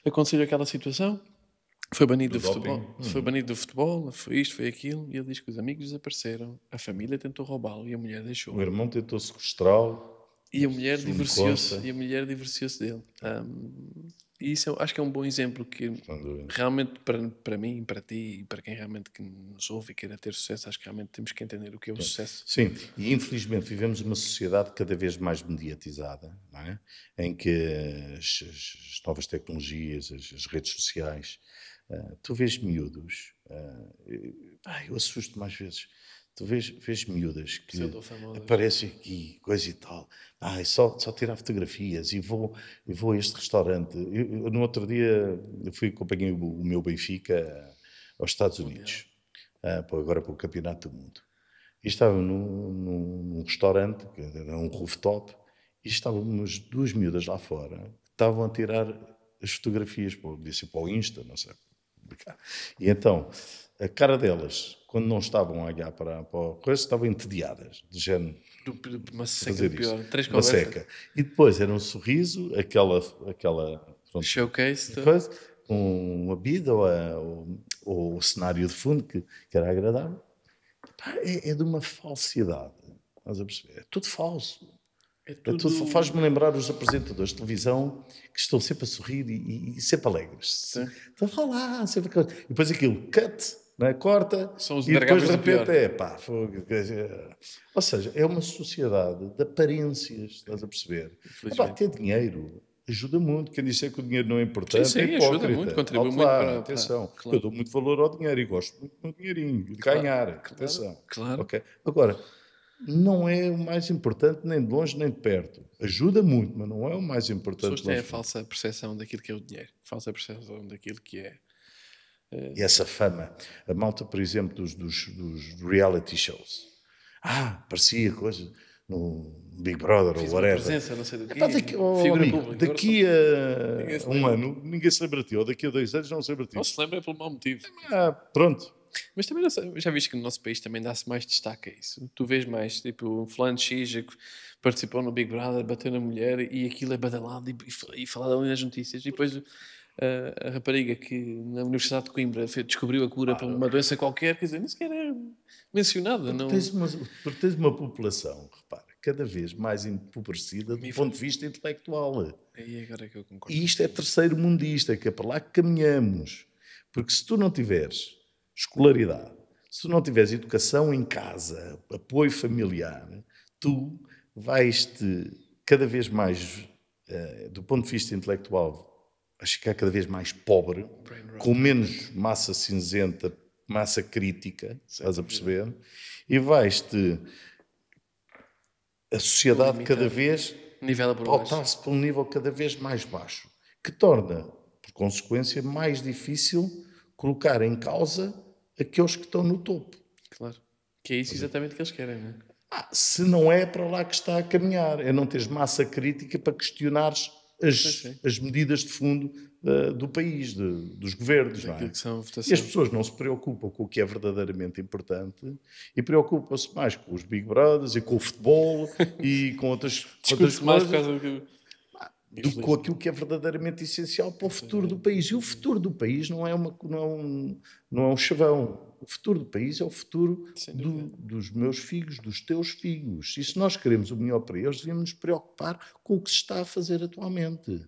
Aconteceu aquela situação, foi banido do futebol, foi banido do futebol, foi isto, foi aquilo, e ele diz que os amigos desapareceram, a família tentou roubá-lo e a mulher deixou. O irmão tentou sequestrá-lo. E a mulher divorciou-se dele. E isso acho que é um bom exemplo que realmente para mim, para ti e para quem realmente que nos ouve e queira ter sucesso, acho que realmente temos que entender o que é o sucesso. Sim, e infelizmente vivemos uma sociedade cada vez mais mediatizada, não é? Em que as novas tecnologias, as redes sociais, tu vês miúdos, eu assusto-me às vezes. Tu vês miúdas que aparecem aqui, coisa e tal. Só tirar fotografias e vou a este restaurante. No outro dia acompanhei o meu Benfica aos Estados Unidos, agora para o Campeonato do Mundo. E estava num restaurante, que era um rooftop, e estávamos duas miúdas lá fora que estavam a tirar as fotografias, disse para o Insta, não sei. E então, a cara delas, quando não estavam a olhar para o coisa, estavam entediadas, do género. Uma seca pior, três uma conversas. seca. E depois era um sorriso, aquela pronto, showcase, coisa, uma bebida ou o cenário de fundo que era agradável. É de uma falsidade. Estás a perceber? É tudo falso. Faz-me lembrar os apresentadores de televisão que estão sempre a sorrir e sempre alegres. Então, lá, sempre. E depois aquilo, cut, não é? Corta, são os e depois de repente fogo. Ou seja, é uma sociedade de aparências, estás a perceber? Ter dinheiro ajuda muito. Quem disser que o dinheiro não é importante sim, é hipócrita. ajuda muito, contribui muito para... Atenção, claro. Eu dou muito valor ao dinheiro e gosto muito do meu dinheirinho, de ganhar. Atenção. Claro. Okay? Agora, não é o mais importante nem de longe nem de perto. Ajuda muito, mas não é o mais importante. As pessoas têm a falsa percepção daquilo que é o dinheiro. Falsa percepção daquilo que é... E essa fama. A malta, por exemplo, dos reality shows. Parecia coisa no Big Brother ou whatever. Presença, não sei do quê. Daqui a um ano, ninguém se lembra de ti. Ou daqui a 2 anos, não se lembra de ti. Não se lembra pelo mau motivo. Pronto. Mas também já viste que no nosso país também dá-se mais destaque a isso. Tu vês mais, tipo, fulano X participou no Big Brother, bateu na mulher e aquilo é badalado e falado ali nas notícias. E depois a rapariga que na Universidade de Coimbra descobriu a cura para uma doença qualquer, quer dizer, nem sequer é mencionada. Porque tens uma população, repara, cada vez mais empobrecida do ponto de vista intelectual. E agora é que eu concordo. E isto é terceiro mundista, que é para lá que caminhamos. Porque se tu não tiveres escolaridade, se tu não tiveres educação em casa, apoio familiar, tu vais-te cada vez mais, do ponto de vista intelectual, vais ficar cada vez mais pobre, com menos massa cinzenta, massa crítica, estás a perceber? E vais-te... A sociedade cada vez pautar-se para um nível cada vez mais baixo, que torna, por consequência, mais difícil colocar em causa aqueles que estão no topo. Claro. Que é isso exatamente que eles querem, não é? Se não é para lá que está a caminhar, é não teres massa crítica para questionares as medidas de fundo do país, dos governos. Não é? E as pessoas não se preocupam com o que é verdadeiramente importante e preocupam-se mais com os Big Brothers e com o futebol e com outras coisas. Mais por causa com aquilo que é verdadeiramente essencial para o futuro do país. E o futuro do país não é um chavão. O futuro do país é o futuro dos meus filhos, dos teus filhos. E se nós queremos o melhor para eles, devemos nos preocupar com o que se está a fazer atualmente.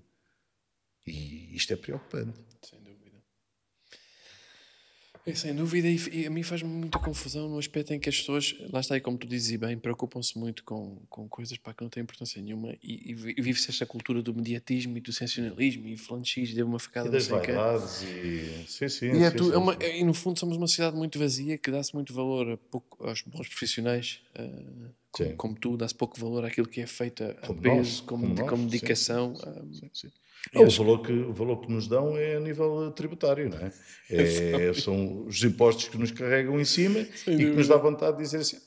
E isto é preocupante. Sem dúvida. É sem dúvida, e a mim faz-me muita confusão no aspecto em que as pessoas, lá está, e como tu dizes e bem, preocupam-se muito com coisas para que não têm importância nenhuma e vive-se esta cultura do mediatismo e do sensacionalismo e falando X, deu uma E facada, não das sei o quê. vaidades e... Sim, sim, E, sim, sim, sim. e no fundo somos uma sociedade muito vazia que dá-se muito valor aos bons profissionais, Sim. como tu, dá-se pouco valor àquilo que é feito a Como peso, nós, como sim, dedicação. sim, sim. E Não, acho o valor que nos dão é a nível tributário, não é? que São os impostos que nos carregam em cima sem e que nos dá dúvida. vontade de dizer assim,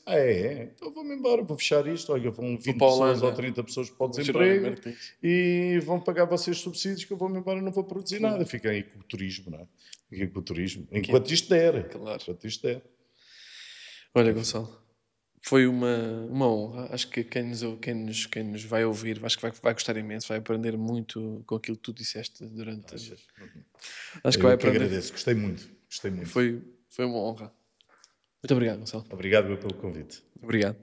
então vou-me embora, vou fechar isto, olha, vão Vou 20 para a pessoas ou Holanda, 30 pessoas para o vou Jerónimo desemprego Martins. e vão pagar vocês subsídios que eu vou-me embora e não vou produzir nada. Claro. Fiquem aí com o turismo, não é? Fiquem com o turismo, Que é- enquanto isto der. Claro. Enquanto isto der. Olha, Enfim. Gonçalo, foi uma honra. Acho que quem nos vai ouvir, acho que vai gostar imenso, vai aprender muito com aquilo que tu disseste durante. Achas? Acho que vai Eu que aprender. agradeço, gostei muito, gostei muito. Foi uma honra. Muito obrigado, Gonçalo. Obrigado eu pelo convite. Obrigado.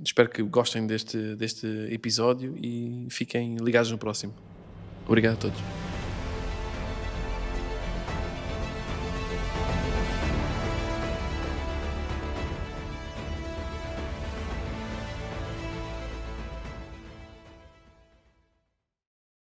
Espero que gostem deste episódio e fiquem ligados no próximo. Obrigado a todos.